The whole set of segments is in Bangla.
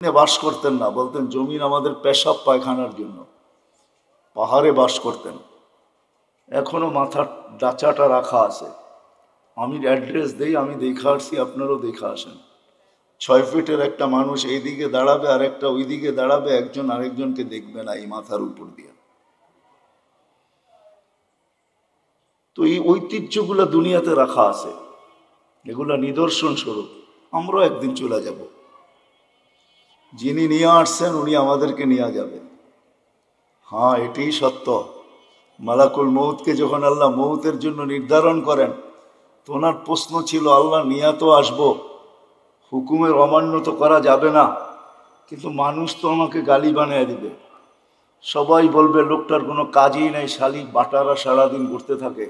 বাস করতেন না, বলতেন জমিন আমাদের পেশাব পায়খানার জন্য। পাহাড়ে বাস করতেন। এখনো মাথার ডাচাটা রাখা আছে। আমি অ্যাড্রেস দেই, আমি দেখে আসছি, আপনারাও দেখে আসেন। 6 ফিটের একটা মানুষ এইদিকে দাঁড়াবে আর একটা ওইদিকে দাঁড়াবে, একজন আরেকজনকে দেখবে না এই মাথার উপর দিয়ে। তো এই ঐতিহ্যগুলো দুনিয়াতে রাখা আছে, এগুলো নিদর্শন স্বরূপ। আমরাও একদিন চলে যাব। যিনি নিয়ে আসছেন উনি আমাদেরকে নিয়ে যাবেন। হ্যাঁ, এটাই সত্য। মালাকুল মৌতকে যখন আল্লাহ মৌতের জন্য নির্ধারণ করেন, তো ওনার প্রশ্ন ছিল, আল্লাহ নিয়া তো আসবো, হুকুমের অমান্য তো করা যাবে না, কিন্তু মানুষ তো আমাকে গালি বানিয়ে দিবে। সবাই বলবে লোকটার কোনো কাজই নাই, শালিক বাটারা সারাদিন ঘুরতে থাকে।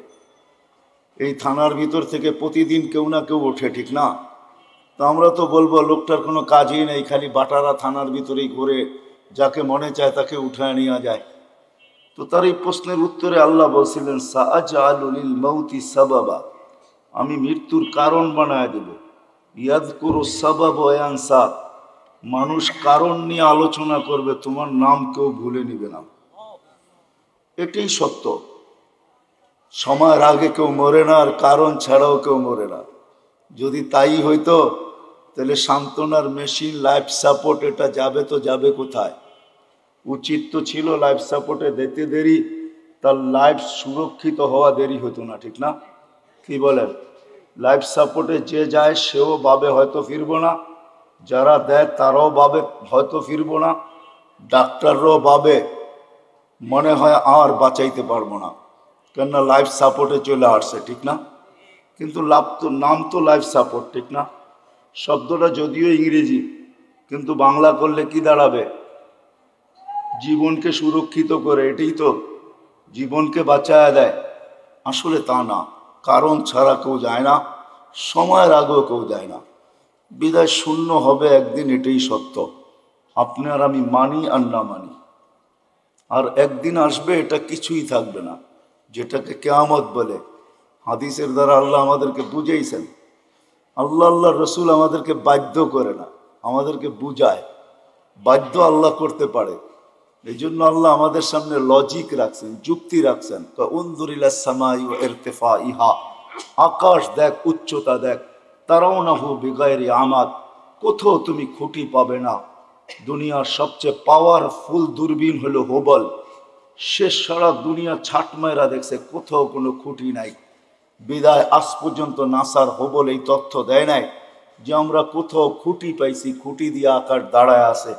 এই থানার ভিতর থেকে প্রতিদিন কেউ না কেউ ওঠে, ঠিক না? তো আমরা তো বলবো লোকটার কোনো কাজই নেই, খালি বাটারা থানার ভিতরেই ঘুরে, যাকে মনে চায় তাকে উঠায় নিয়ে যায়। তো তার এই প্রশ্নের উত্তরে আল্লাহ বলছিলেন, সাআজালুল মাউতি সাবাবা, আমি মৃত্যুর কারণ বানায় দেব। ইয়াযকুরু সাবাব ওয়া ইয়ানসা, মানুষ কারণ নিয়ে আলোচনা করবে, তোমার নাম কেউ ভুলে নিবে না। এটাই সত্য। সময়ের আগে কেউ মরে না, আর কারণ ছাড়াও কেউ মরে না। যদি তাই হইতো তাহলে সান্ত্বনার মেশিন, লাইফ সাপোর্ট, এটা যাবে তো যাবে কোথায়? উচিত তো ছিল লাইফ সাপোর্টে দিতে দেরি, তার লাইফ সুরক্ষিত হওয়া দেরি হতো না, ঠিক না? কি বলেন? লাইফ সাপোর্টে যে যায় সেও ভাবে হয়তো ফিরবো না, যারা দেয় তারাও ভাবে হয়তো ফিরবো না, ডাক্তাররাও ভাবে মনে হয় আর বাঁচাইতে পারবো না, কেননা লাইফ সাপোর্টে চলে আসছে, ঠিক না? কিন্তু লাভ তো, নাম তো লাইফ সাপোর্ট, ঠিক না? শব্দটা যদিও ইংরেজি, কিন্তু বাংলা করলে কি দাঁড়াবে? জীবনকে সুরক্ষিত করে, এটাই তো, জীবনকে বাঁচায় দেয়। আসলে তা না, কারণ ছাড়া কেউ যায় না, সময়ের আগেও কেউ যায় না। বিদায় শূন্য হবে একদিন, এটাই সত্য। আপনি আর আমি মানি আর না মানি, আর একদিন আসবে, এটা কিছুই থাকবে না, যেটাকে কিয়ামত বলে। হাদিসের দ্বারা আল্লাহ আমাদেরকে বুঝাইছেন। আল্লাহ রসুল আমাদেরকে বাধ্য করে না, আমাদেরকে বুঝায়। বাধ্য আল্লাহ করতে পারে, এই জন্য আল্লাহ আমাদের সামনে লজিক রাখছেন, যুক্তি রাখছেন। উনজুরিলাস সামাই ওয়া ইরতিফাইহা, আকাশ দেখ, উচ্চতা দেখ। তারাউনাহু বিগাইরি আমাদ, কোথাও তুমি খুঁটি পাবে না। দুনিয়ার সবচেয়ে পাওয়ারফুল দূরবীন হলো হুবল, সে সারা দুনিয়া ছাট মায়েরা দেখছে, কোথাও কোনো খুঁটি নাই। বিদায় আজ পর্যন্ত নাসার হুবল এই তথ্য দেয় নাই যে আমরা কোথাও খুঁটি পাইছি, খুঁটি দিয়ে আকাশ দাঁড়ায় আছে।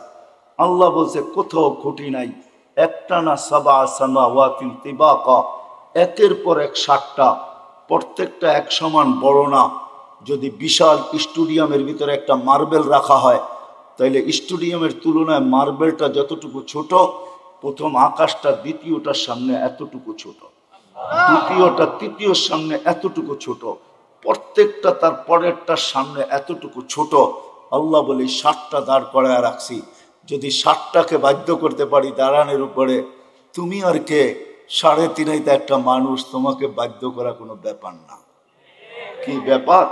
আল্লাহ বলছে কোথাও খুঁটি নাই। একটা না সাবা সামাওয়াতিন তিবাকা, একের পর এক 7টা, প্রত্যেকটা এক সমান বড় না। যদি বিশাল স্টেডিয়ামের ভিতরে একটা মার্বেল রাখা হয়, তাইলে স্টেডিয়ামের তুলনায় মার্বেলটা যতটুকু ছোট, প্রথম আকাশটা দ্বিতীয়টার সামনে এতটুকু ছোট, দ্বিতীয়টা তৃতীয়র সামনে এতটুকু ছোট, প্রত্যেকটা তার পরেরটার সামনে এতটুকু ছোট। আল্লাহ বলে 7টা দাঁড় করায় রাখছি, যদি 7টাকে বাধ্য করতে পারি দাঁড়ানোর উপরে, তুমি আর কে? 3.5 একটা মানুষ, তোমাকে বাধ্য করা কোনো ব্যাপার না। কি ব্যাপার?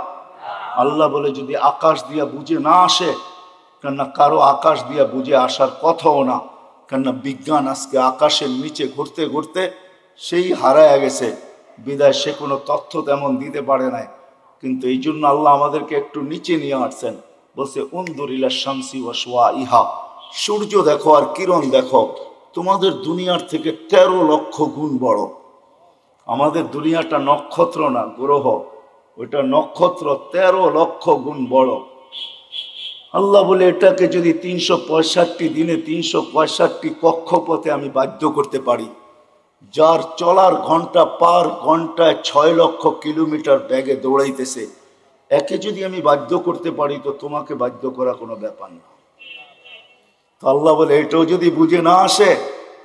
আল্লাহ বলে যদি আকাশ দিয়া বুঝে না আসে, কেননা কারো আকাশ দিয়া বুঝে আসার কথাও না, কেননা বিজ্ঞান আজকে আকাশের নিচে ঘুরতে ঘুরতে সেই হারায় গেছে। বিদায় সে কোনো তথ্য তেমন দিতে পারে নাই। কিন্তু এই জন্য আল্লাহ আমাদেরকে একটু নিচে নিয়ে আসছেন। বলছে উনদুরিলা শামসি ওয়া শুআইহা, সূর্য দেখো আর কিরণ দেখো, তোমাদের দুনিয়ার থেকে 13 লক্ষ গুণ বড়। আমাদের দুনিয়াটা নক্ষত্র না, গ্রহ, ওইটা নক্ষত্র 13 লক্ষ গুণ বড়। আল্লাহ বলে এটাকে যদি 365 দিনে 365 কক্ষপথে আমি বাধ্য করতে পারি, যার চলার ঘন্টা পার ঘন্টায় 6 লক্ষ কিলোমিটার বেগে দৌড়াইতেছে, একে যদি আমি বাধ্য করতে পারি, তো তোমাকে বাধ্য করা কোনো ব্যাপার না। তো আল্লাহ বলে এটাও যদি বুঝে না আসে,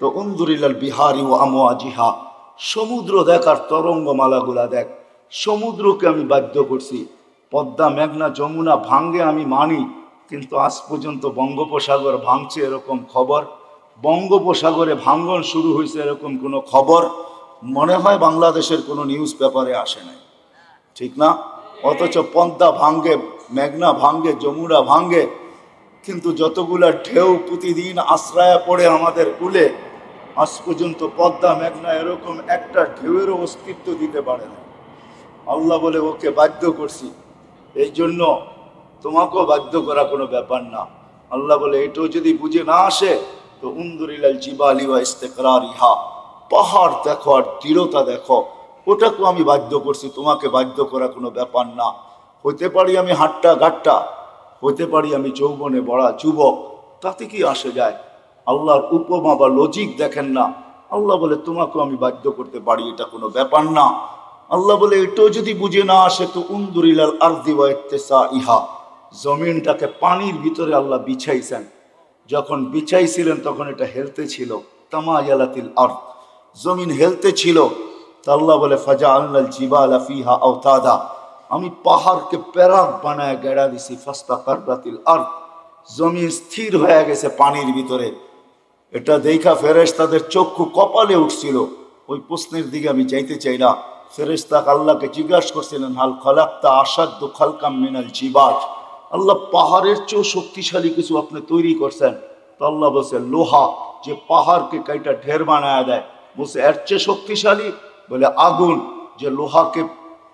তো উনদুরিলাল বিহারি ও আমওয়াজিহা, সমুদ্র দেখ আর তরঙ্গমালাগুলা দেখ। সমুদ্রকে আমি বাধ্য করছি। পদ্মা, মেঘনা, যমুনা ভাঙ্গে আমি মানি, কিন্তু আজ পর্যন্ত বঙ্গোপসাগর ভাঙছে এরকম খবর, বঙ্গোপসাগরে ভাঙ্গন শুরু হয়েছে এরকম কোনো খবর মনে হয় বাংলাদেশের কোনো নিউজ পেপারে আসে নাই, ঠিক না? অথচ পদ্মা ভাঙ্গে, মেঘনা ভাঙ্গে, যমুনা ভাঙ্গে, কিন্তু যতগুলা ঢেউ প্রতিদিন আশ্রয় পড়ে আমাদের কুলে, আজ পর্যন্ত পদ্মা মেঘনা এরকম একটা ঢেউয়েরও অস্তিত্ব দিতে পারে না। আল্লাহ বলে ওকে বাধ্য করছি, এই জন্য তোমাকেও বাধ্য করা কোনো ব্যাপার না। আল্লাহ বলে এটাও যদি বুঝে না আসে তো উন্দুরিলাল জিবালি ওয়া ইস্তিকরারিহা, পাহাড় দেখো আর দৃঢ়তা দেখো, ওটাকেও আমি বাধ্য করছি, তোমাকে বাধ্য করা কোনো ব্যাপার না। হতে পারি আমি হাট্টা গাট্টা, হতে পারি আমি যৌবনে বড়া যুবক, তাতে কি আসে যায়? আল্লাহর উপমা বা লজিক দেখেন না। আল্লাহ বলে তোমাকেও আমি বাধ্য করতে পারি, এটা কোনো ব্যাপার না। আল্লাহ বলে এটাও যদি বুঝে না আসে তো উন্দুরিলাল আরদি ওয়া ইত্তিসাইহা, জমিনটাকে পানির ভিতরে আল্লাহ বিছাইছেন। যখন বিছাইছিলেন তখন এটা হেলতে ছিল, তামায়ালাতিল আরদ, জমিন হেলতে ছিল। তা আল্লাহ বলে ফাজাআলনাল জিবালা ফিহা আওতাদা, আমি পাহাড়কে প্যারাক বানায় গেড়া দিছি, ফাস্তাকাররাতিল আরদ, জমিন স্থির হয়ে গেছে পানির ভিতরে। এটা দেখা ফেরেশতাদের চক্ষু কপালে উঠছিল। ওই প্রশ্নের দিকে আমি চাইতে চাই না। ফেরেশতা আল্লাহকে জিজ্ঞাসা করছিলেন, হাল খালাক্তা আসাদ্দু খালকাম মিনাল জিবাল, আল্লাহ পাহাড়ের চেয়েও শক্তিশালী কিছু আপনি তৈরি করছেন? তো আল্লাহ বলছে লোহা, যে পাহাড়কে কাইটা ঢের বানায় দেয়। বলছে এর চেয়ে শক্তিশালী? বলে আগুন, যে লোহাকে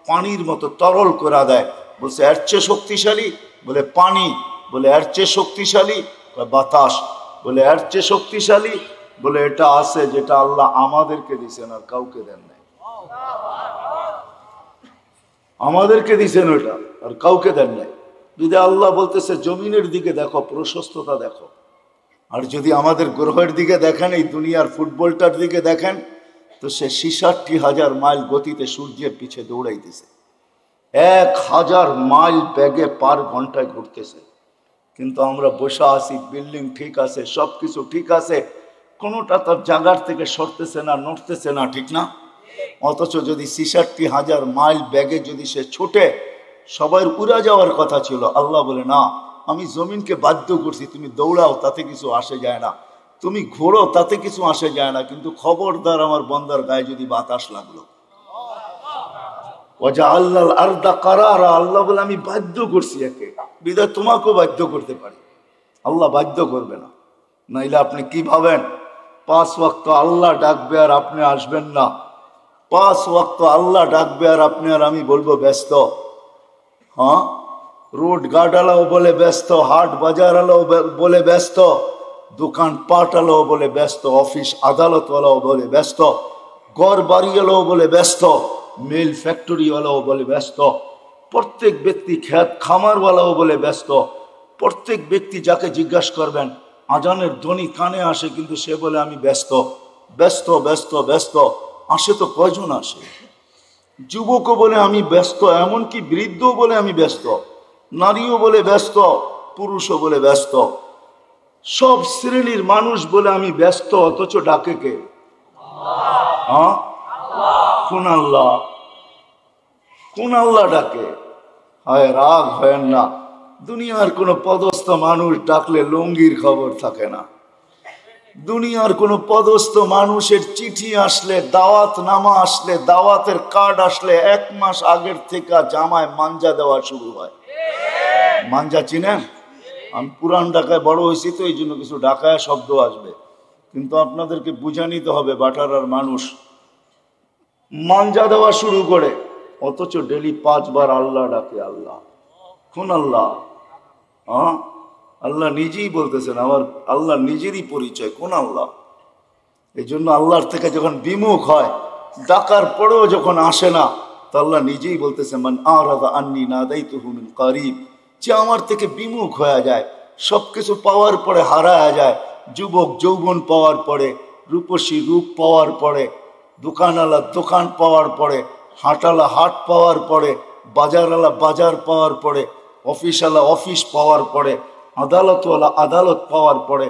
পানির মতো তরল করে দেয়। বলছে এর চেয়ে শক্তিশালী? বলে পানি। বলে এর চেয়ে শক্তিশালী? বাতাস। বলে এর চেয়ে শক্তিশালী? বলে এটা আছে যেটা আল্লাহ আমাদেরকে দিছেন আর কাউকে দেন নাই। আমাদেরকে দিছেন ওটা আর কাউকে দেন নাই। যদি আল্লাহ বলতেছে জমিনের দিকে দেখো, প্রশস্ততা দেখো। আর যদি আমাদের গ্রহের দিকে দেখেন, এই দুনিয়ার ফুটবলটার দিকে দেখেন, তো সে ৬৬,০০০ মাইল গতিতে সূর্যের পিছে দৌড়াইতেছে, ১,০০০ মাইল বেগে পার ঘন্টায় ঘুরতেছে। কিন্তু আমরা বসে আছি, বিল্ডিং ঠিক আছে, সব কিছু ঠিক আছে, কোনোটা তার জায়গার থেকে সরতেছে না, নড়তেছে না, ঠিক না? অথচ যদি ৬৬,০০০ মাইল বেগে যদি সে ছুটে, সবাই উড়া যাওয়ার কথা ছিল। আল্লাহ বলে না, আমি জমিনকে বাধ্য করছি, তুমি দৌড়াও, তাতে কিছু আসে যায় না, তুমি ঘোরো, তাতে কিছু আসে যায় না, কিন্তু খবরদার আমার বন্দার গায়ে যদি বাতাস লাগলো। ওয়াজআলনাল আরদা কারারা, আল্লাহ বলে আমি বাধ্য করছি একে, বিধায় তোমাকেও বাধ্য করতে পারি। আল্লাহ বাধ্য করবে না। নাইলে আপনি কি ভাবেন ৫ ওয়াক্ত আল্লাহ ডাকবে আর আপনি আসবেন না? ৫ ওয়াক্ত আল্লাহ ডাকবে আর আপনি আর আমি বলবো ব্যস্ত? হ্যাঁ, রোড গার্ডওয়ালাও বলে ব্যস্ত, হাট বাজারওয়ালাও বলে ব্যস্ত, দোকান পাটওয়ালাও বলে ব্যস্ত, অফিস আদালতওয়ালাও বলে ব্যস্ত, ঘর বাড়িওয়ালাও বলে ব্যস্ত, মিল ফ্যাক্টরিওয়ালাও বলে ব্যস্ত, প্রত্যেক ব্যক্তি খেত খামারওয়ালাও বলে ব্যস্ত। প্রত্যেক ব্যক্তি যাকে জিজ্ঞাসা করবেন, আজানের ধ্বনি কানে আসে, কিন্তু সে বলে আমি ব্যস্ত, ব্যস্ত, ব্যস্ত, ব্যস্ত। আসে তো কয়জন আসে? যুবকও বলে আমি ব্যস্ত, এমনকি বৃদ্ধও বলে আমি ব্যস্ত, নারীও বলে ব্যস্ত, পুরুষও বলে ব্যস্ত, সব শ্রেণীর মানুষ বলে আমি ব্যস্ত। অথচ ডাকে কে? হ্যাঁ, কোন আল্লাহ? কোন আল্লাহ ডাকে? হয় রাগ হয় না, দুনিয়ার কোন পদস্থ মানুষ ডাকলে লুঙ্গির খবর থাকে না। দুনিয়ার কোন পদস্থ মানুষের চিঠি আসলে, দাওয়াত নামা আসলে, দাওয়াতের কার্ড আসলে ১ মাস আগের থেকে জামায় মাঞ্জা দেওয়া শুরু হয়। মাঞ্জা চিনেন? আমি পুরান ঢাকায় বড় হয়েছি তো, এই জন্য কিছু ঢাকায় শব্দ আসবে, কিন্তু আপনাদেরকে বুঝা নিতে হবে। বাটারার মানুষ মাঞ্জা দেওয়া শুরু করে, অথচ ডেলি ৫ বার আল্লাহ ডাকে। আল্লাহ কোন আল্লাহ? হ্যাঁ, আল্লাহ নিজেই বলতেছেন, আমার আল্লাহ নিজেরই পরিচয়। কোন আল্লাহ? এই জন্য আল্লাহর থেকে যখন বিমুখ হয়, ডাকার পরেও যখন আসে না, তো আল্লাহ নিজেই বলতেছেন মান আরাদা আন্নি নাদাইতুহু মিন কারিব, যে আমার থেকে বিমুখ হয়ে যায়, সবকিছু পাওয়ার পরে হারায়া যায়। যুবক যৌবন পাওয়ার পরে, রূপসী রূপ পাওয়ার পরে, দোকানওয়ালা দোকান পাওয়ার পরে, হাটওয়ালা হাট পাওয়ার পরে, বাজারওয়ালা বাজার পাওয়ার পরে, অফিসওয়ালা অফিস পাওয়ার পরে, আদালতওয়ালা আদালত পাওয়ার পরে,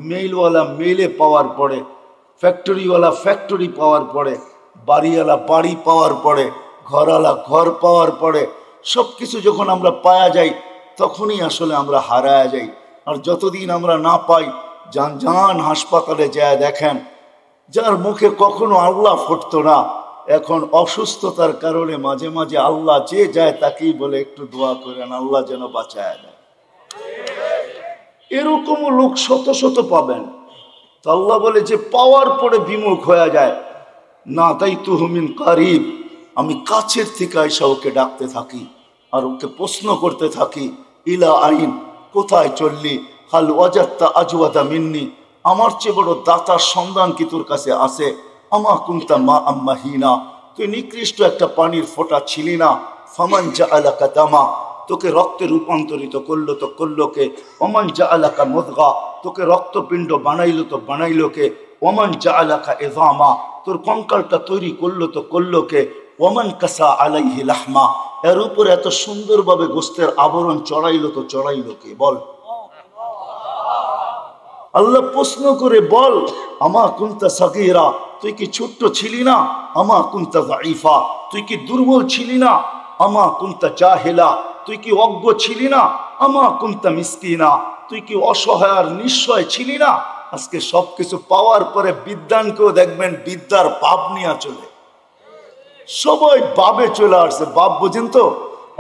মেইলওয়ালা মেইলে পাওয়ার পরে, ফ্যাক্টরিওয়ালা ফ্যাক্টরি পাওয়ার পরে, বাড়িওয়ালা বাড়ি পাওয়ার পরে, ঘরওয়ালা ঘর পাওয়ার পরে, সব কিছু যখন আমরা পাওয়া যাই, তখনই আসলে আমরা হারায়া যাই। আর যতদিন আমরা না পাই, যান হাসপাতালে যায় দেখেন, যার মুখে কখনো আল্লাহ ফুটতো না, এখন অসুস্থতার কারণে মাঝে মাঝে আল্লাহ যে যায় তাকেই বলে একটু দোয়া করেন, আল্লাহ যেন বাঁচায় দেয়। এরকমও লোক শত শত পাবেন। তো আল্লাহ বলে যে পাওয়ার পরে বিমুখ হয়ে যায়, না তাই তুহমিন কারিব, আমি কাছের থেকে আইসা ওকে ডাকতে থাকি আর ওকে প্রশ্ন করতে থাকি, ইলা আইন, কোথায় চললি, হাল ওয়াজাত্তা আজওয়াদা মিন্নি, আমার চেয়ে বড় দাতার সন্ধান কি তোর কাছে আছে, আমা কুনতা মা আম্মাহিনা, তুই নিকৃষ্ট একটা পানির ফোঁটা ছিলি না, ফামান জাআলাকা দামা, তোকে রক্তে রূপান্তরিত করলো তো করলো কে, ওমান জাআলাকা মুদগা, তোকে রক্তপিণ্ড বানাইলো তো বানাইলো কে, ওমান জাআলাকা ইযামা, তোর কঙ্কালটা তৈরি করলো তো করলো কে, ওমান কাসা আলাইহি লাহমা, এর উপর এত সুন্দরভাবে গোস্তের আবরণ চড়াইলো তো চড়াইলো কে, বল। আল্লাহ প্রশ্ন করে বল, আমা কুনতা সাগীরা, তুই কি ছোট্ট ছিলি না, আমা কুনতা যায়ীফা, তুই কি দুর্বল ছিলি না, আমা কুনতা জাহিলা, তুই কি অজ্ঞ ছিলি না, আমা কুনতা মিসকিনা, তুই কি অসহায় আর নিঃস্বয় ছিলি না। আজকে সবকিছু পাওয়ার পরে বিদ্যানকেও দেখবেন বিদ্যার বাপ নিয়ে চলে, সবাই বাবে চলে আসছে। বাপ বুঝেন তো,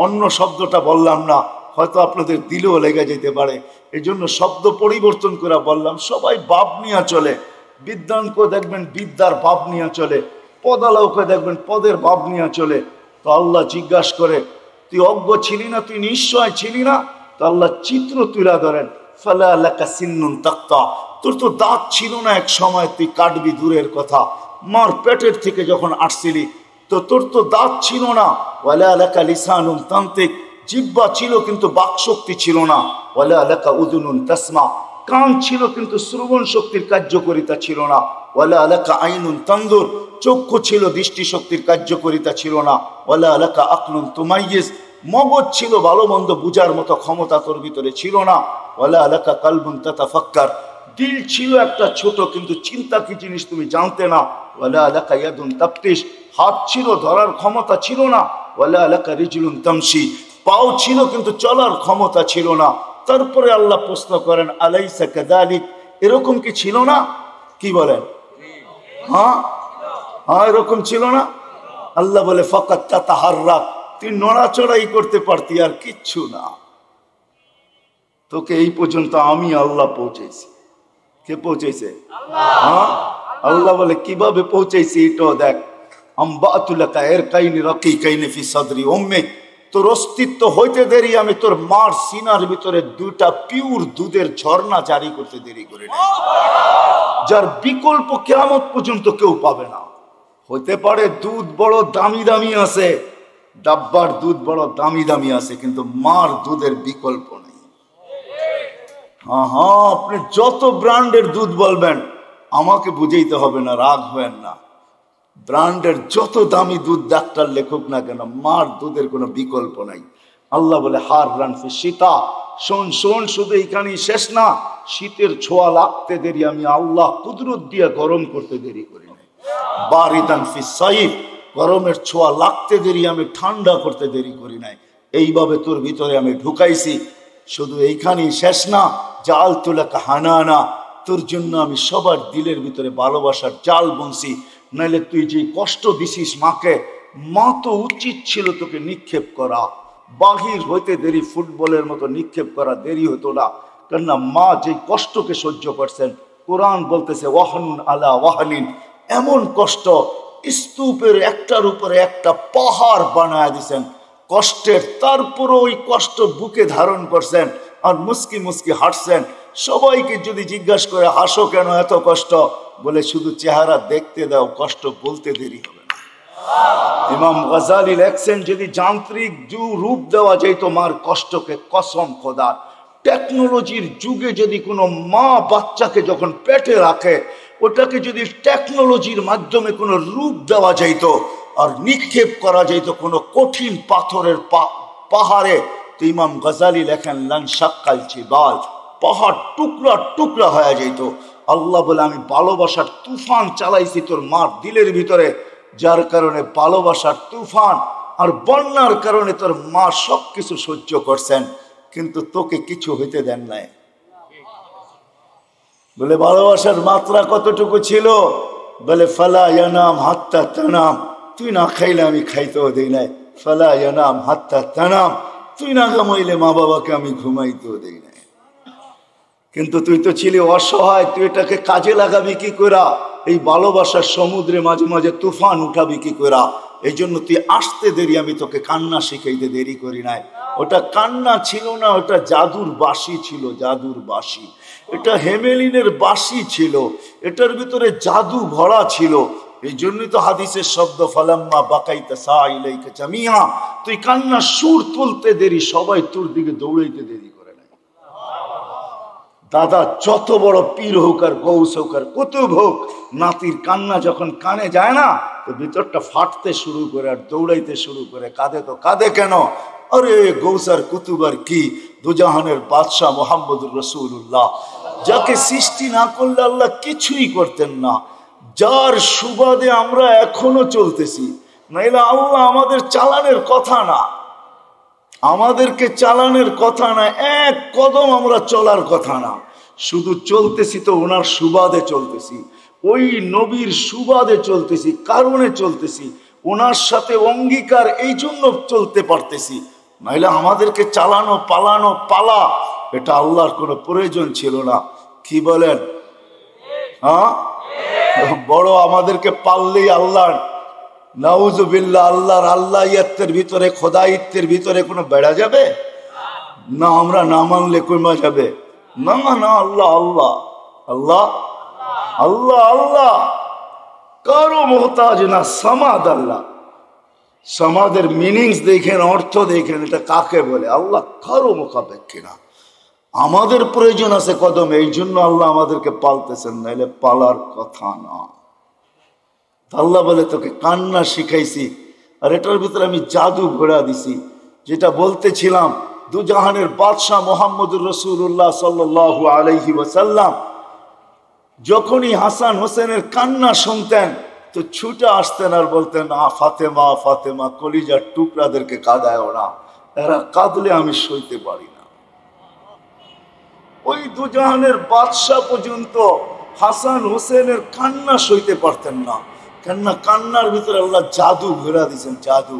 অন্য শব্দটা বললাম না, হয়তো আপনাদের দিলেও লেগে যেতে পারে, এই জন্য শব্দ পরিবর্তন করে বললাম। সবাই বাপ নিয়ে চলে, বিদ্যানকেও দেখবেন বিদ্যার বাপ নিয়ে চলে, পদালাওকে দেখবেন পদের বাপ নিয়ে চলে। তো আল্লাহ জিজ্ঞাসা করে, তুই অজ্ঞ ছিলি না, তুই নিশ্চয় ছিলি না। তো আল্লাহ চিত্র তুলে ধরেন, ফালা লাকা সিন্নুন তাক্তা, তোর তো দাঁত ছিল না এক সময়, তুই কাটবি দূরের কথা, মার পেটের থেকে যখন আসছিলি তো তোর তো দাঁত ছিল না। ওয়ালা লাকা লিসানুন তান্তিক, জিহ্বা ছিল কিন্তু বাকশক্তি ছিল না। ওয়ালা লাকা উযুনুন তাসমা, কান ছিল কিন্তু শ্রবণ শক্তির কার্যকারিতা ছিল না। ওয়ালা লাকা আইনুন তানজুর, চক্ষু ছিল দৃষ্টি শক্তির কার্যকারিতা ছিল না। ওয়ালা লাকা আকলুন তুমাইয়িজ, মগজ ছিল ভালো মন্দ বুঝার মতো ক্ষমতা তোর ভিতরে ছিল না। ওয়ালা লাকা কালবুন তাতাফাক্কার, দিল ছিল একটা ছোট কিন্তু চিন্তা কি জিনিস তুমি জানতে না। ওয়ালা লাকা ইয়াদুন তাফতিশ, হাত ছিল ধরার ক্ষমতা ছিল না। ওয়ালা লাকা রিজলুন তামশি, পাও ছিল কিন্তু চলার ক্ষমতা ছিল না। তারপরে আল্লাহ প্রশ্ন করেন, আলাইসা কাযালিক, এরকম কি ছিল না? কি বলেন? হ্যাঁ হ্যাঁ, এরকম ছিল না। আল্লাহ বলে ফাকাত তাতাহাররাক, তুই নড়াচড়াই করতে পারতি আর কিচ্ছু না। তোকে এই পর্যন্ত আমি আল্লাহ পৌঁছেছি। কে পৌঁছেছে? হ্যাঁ, আল্লাহ বলে কিভাবে পৌঁছেছি এটাও দেখ। আম্বাতুলাকা ইরকাইনি রাকিকাইনি ফি সাদরি উম্মিক, তোর অস্তিত্ব হইতে দেরি আমি তোর মার সিনার ভিতরে দুইটা পিওর দুধের ঝর্ণা জারি করতে দেরি করে নাই, যার বিকল্প কিয়ামত পর্যন্ত কেউ পাবে না। হইতে পারে দুধ বড় দামি দামি আছে, ডাব্বার দুধ বড় দামি দামি আছে, কিন্তু মার দুধের বিকল্প নেই। হ্যাঁ হ্যাঁ, আপনি যত ব্র্যান্ডের দুধ বলবেন আমাকে বুঝাইতে হবে না, রাগ হবেন না। ব্র্যান্ডের যত দামি দুধ ডাক্তার লেখক না কেন, মার দুধের কোনো বিকল্প নাই। আল্লাহ বলে হার রানফি শীতা, শোন শোন, শুধু এইখানেই শেষ না, শীতের ছোঁয়া লাগতে দেরি আমি আল্লাহ কুদরত দিয়ে গরম করতে দেরি করি নাই। বারিদান ফি সাইফ, গরমের ছোঁয়া লাগতে দেরি আমি ঠান্ডা করতে দেরি করি নাই। এইভাবে তোর ভিতরে আমি ঢুকাইছি, শুধু এইখানেই শেষ না, জাল তুলাকা হানানা, তোর জন্য আমি সবার দিলের ভিতরে ভালোবাসার জাল বুনছি। নাইলে তুই যে কষ্ট দিছিস মাকে, মা তো উচিত ছিল তোকে নিক্ষেপ করা, বাহির হইতে দেরি ফুটবলের মতো নিক্ষেপ করা দেরি হতো না। কেননা মা যে কষ্টকে সহ্য করছেন, কোরআন বলতেছে ওয়াহানুন আলা ওয়াহানিন, এমন কষ্ট স্তূপের একটার উপরে একটা পাহাড় বানায় দিছেন কষ্টের, তারপরে ওই কষ্ট বুকে ধারণ করছেন আর মুস্কি মুস্কি হাঁটছেন। সবাইকে যদি জিজ্ঞাসা করে হাসো কেন এত কষ্ট, বলে শুধু চেহারা দেখতে দাও, কষ্ট বলতে দেরি হবে না। ইমাম গাজালি লেখছেন, যদি যান্ত্রিক রূপ দেওয়া যায় তোমার কষ্টকে, কসম খোদার, টেকনোলজির যুগে যদি কোনো মা বাচ্চাকে যখন পেটে রাখে, ওটাকে যদি টেকনোলজির মাধ্যমে কোনো রূপ দেওয়া যাইত আর নিক্ষেপ করা যাইত কোনো কঠিন পাথরের পাহাড়ে, তো ইমাম গাজালি লেখেন লান শাক্কাল জিবাল, পাহাড় টুকরা টুকরা হয়ে যেত। আল্লাহ বলে আমি ভালোবাসার তুফান চালাইছি তোর মার দিলের ভিতরে, যার কারণে ভালোবাসার তুফান আর বন্যার কারণে তোর মা সবকিছু সহ্য করছেন, কিন্তু তোকে কিছু হইতে দেন নাই। বলে ভালোবাসার মাত্রা কতটুকু ছিল? বলে ফালা ইয়ানাম হাত্তা তানাম, তুই না খাইলে আমি খাইতেও দেই নাই। ফালা ইয়ানাম হাত্তা তানাম, তুই না ঘুমাইলে মা বাবাকে আমি ঘুমাইতেও দেই নাই। কিন্তু তুই তো ছিলি অসহায়, তুই এটাকে কাজে লাগাবি কি করা? এই ভালোবাসার সমুদ্রে মাঝে মাঝে তুফান উঠাবি কি করা? এই জন্য তুই আসতে দেরি, আমি তোকে কান্না শিখাইতে দেরি করি নাই। ওটা কান্না ছিল না, ওটা জাদুর বাঁশি ছিল, জাদুর বাঁশি। এটা হেমেলিনের বাঁশি ছিল, এটার ভিতরে জাদু ভরা ছিল। এই জন্যই তো হাদিসের শব্দ ফালাম্মা বাকাইতা সাইলাইকা জামিয়া, তুই কান্না সুর তুলতে দেরি, সবাই তোর দিকে দৌড়াইতে দেরি করে নাই। দাদা যত বড় পীর হোক আর গৌস হোক আর কুতুব হোক, নাতির কান্না যখন কানে যায় না, তো ভিতরটা ফাটতে শুরু করে আর দৌড়াইতে শুরু করে। কাঁদে তো কাঁদে কেন? আরে গৌসার কুতুবার কি, দুজাহানের বাদশাহ মোহাম্মদুর রাসূলুল্লাহ, যাকে সৃষ্টি না করলে আল্লাহ কিছুই করতেন না, যার সুবাদে আমরা এখনো চলতেছি। নাইলে আল্লাহ আমাদের চালানের কথা না, আমাদেরকে চালানের কথা না, এক কদম আমরা চলার কথা না, শুধু চলতেছি তো ওনার সুবাদে চলতেছি, ওই নবীর সুবাদে চলতেছি, কারণে চলতেছি, ওনার সাথে অঙ্গীকার, এই জন্য চলতে পারতেছি। নাইলে আমাদেরকে চালানো পালানো পালা, এটা আল্লাহর কোনো প্রয়োজন ছিল না। কি বলেন? হ্যাঁ, বড় আমাদেরকে পাললেই আল্লাহ, নাউজুবিল্লাহ, আল্লাহর আল্লাহিয়াতের ভিতরে, খোদাইত্বের ভিতরে কোনো বেড়া যাবে না? আমরা না মানলে কমা যাবে না? না, আল্লাহ আল্লাহ আল্লাহ আল্লাহ আল্লাহ, কারো মোহতাজ না, সামাদ আল্লাহ। সমাদের মিনিংস দেখেন, অর্থ দেখেন, এটা কাকে বলে? আল্লাহ কারো মুখাপেক্ষী না। আমাদের প্রয়োজন আছে কদম, এই জন্য আল্লাহ আমাদেরকে পালতেছেন, নাইলে পালার কথা না। আল্লাহ বলে তোকে কান্না শিখাইছি, আর এটার ভিতরে আমি জাদু ঘোরা দিছি। যেটা বলতেছিলাম, দুজাহানের বাদশাহ মোহাম্মদুর রাসূলুল্লাহ সাল্লাল্লাহু আলাইহি ওয়াসাল্লাম যখনই হাসান হোসেনের কান্না শুনতেন, তো ছুটে আসতেন আর বলতেন, ফাতেমা ফাতেমা, কলিজার টুকরাদেরকে কাঁদায় না, এরা কাঁদলে আমি সইতে পারি না। ওই দুজাহানের বাদশাহ পর্যন্ত হাসান হোসেনের কান্না সইতে পারতেন না। কেননা কান্নার ভিতরে আল্লাহ জাদু ঘোরা দিয়েছেন, জাদু।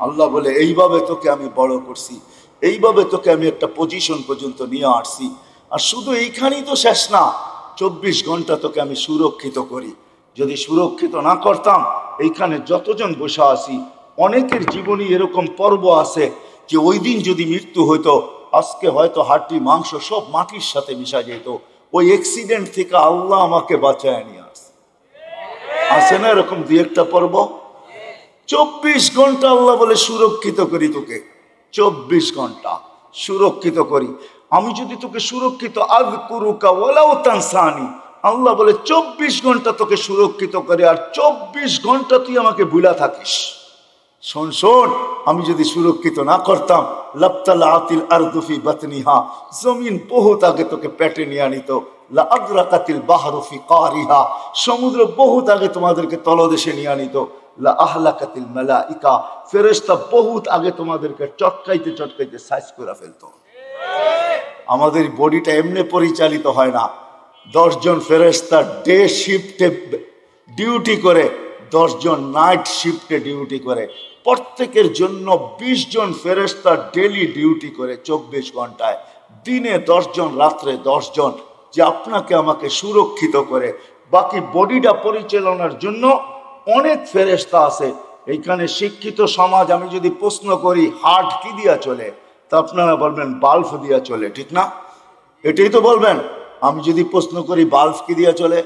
আল্লাহ বলে এইভাবে তোকে আমি বড় করছি, এইভাবে তোকে আমি একটা পজিশন পর্যন্ত নিয়ে আসছি। আর শুধু এইখানেই তো শেষ না, 24 ঘন্টা তোকে আমি সুরক্ষিত করি। যদি সুরক্ষিত না করতাম, এইখানে যতজন বসে আছি, অনেকের জীবনে এরকম পর্ব আছে যে ওই দিন যদি মৃত্যু হইতো, আজকে হয়তো হাড্ডি মাংস সব মাটির সাথে মিশা যেত। ওই অ্যাক্সিডেন্ট থেকে আল্লাহ আমাকে বাঁচায় নিয়ে আসে। আছে না এরকম দুই একটা পর্ব? 24 ঘন্টা আল্লাহ বলে সুরক্ষিত করি তোকে, 24 ঘন্টা সুরক্ষিত করি। আমি যদি তোকে সুরক্ষিত, আযকুরুকা ওয়ালাউ তানসানি, আল্লাহ বলে 24 ঘন্টা তোকে সুরক্ষিত করে, আর 24 ঘন্টা তুই আমাকে ভুলা থাকিস। শোন শোন, আমি যদি সুরক্ষিত না করতাম, লাবতালাআতিল আরদু ফি বাতনিহা, জমিন বহুত আগে তোকে পেটে নিয়ে আনিত। লা আদরাকাতিল বাহরু ফি কারিহা, সমুদ্র বহুত আগে তোমাদেরকে তলদেশে নিয়ে আনিত। লা আহলাকাতিল মালাইকা, ফেরেশতা বহুত আগে তোমাদেরকে চটকাইতে চটকাইতে সাইজ করে ফেলতো। আমাদের বডিটা এমনি পরিচালিত হয় না। 10 জন ফেরেশতা ডে শিফটে ডিউটি করে, 10 জন নাইট শিফটে ডিউটি করে। প্রত্যেকের জন্য 20 জন ফেরেশতা ডেলি ডিউটি করে 24 ঘন্টায়। দিনে 10 জন, রাত্রে 10 জন, যে আপনাকে আমাকে সুরক্ষিত করে। বাকি বডিটা পরিচালনার জন্য অনেক ফেরেশতা আছে। এইখানে শিক্ষিত সমাজ, আমি যদি প্রশ্ন করি হার্ট কি দিয়া চলে, তা আপনারা বলবেন বাল্ব দিয়া চলে, ঠিক না? এটাই তো বলবেন। আমি যদি প্রশ্ন করি বাল্ব কি দিয়া চলে,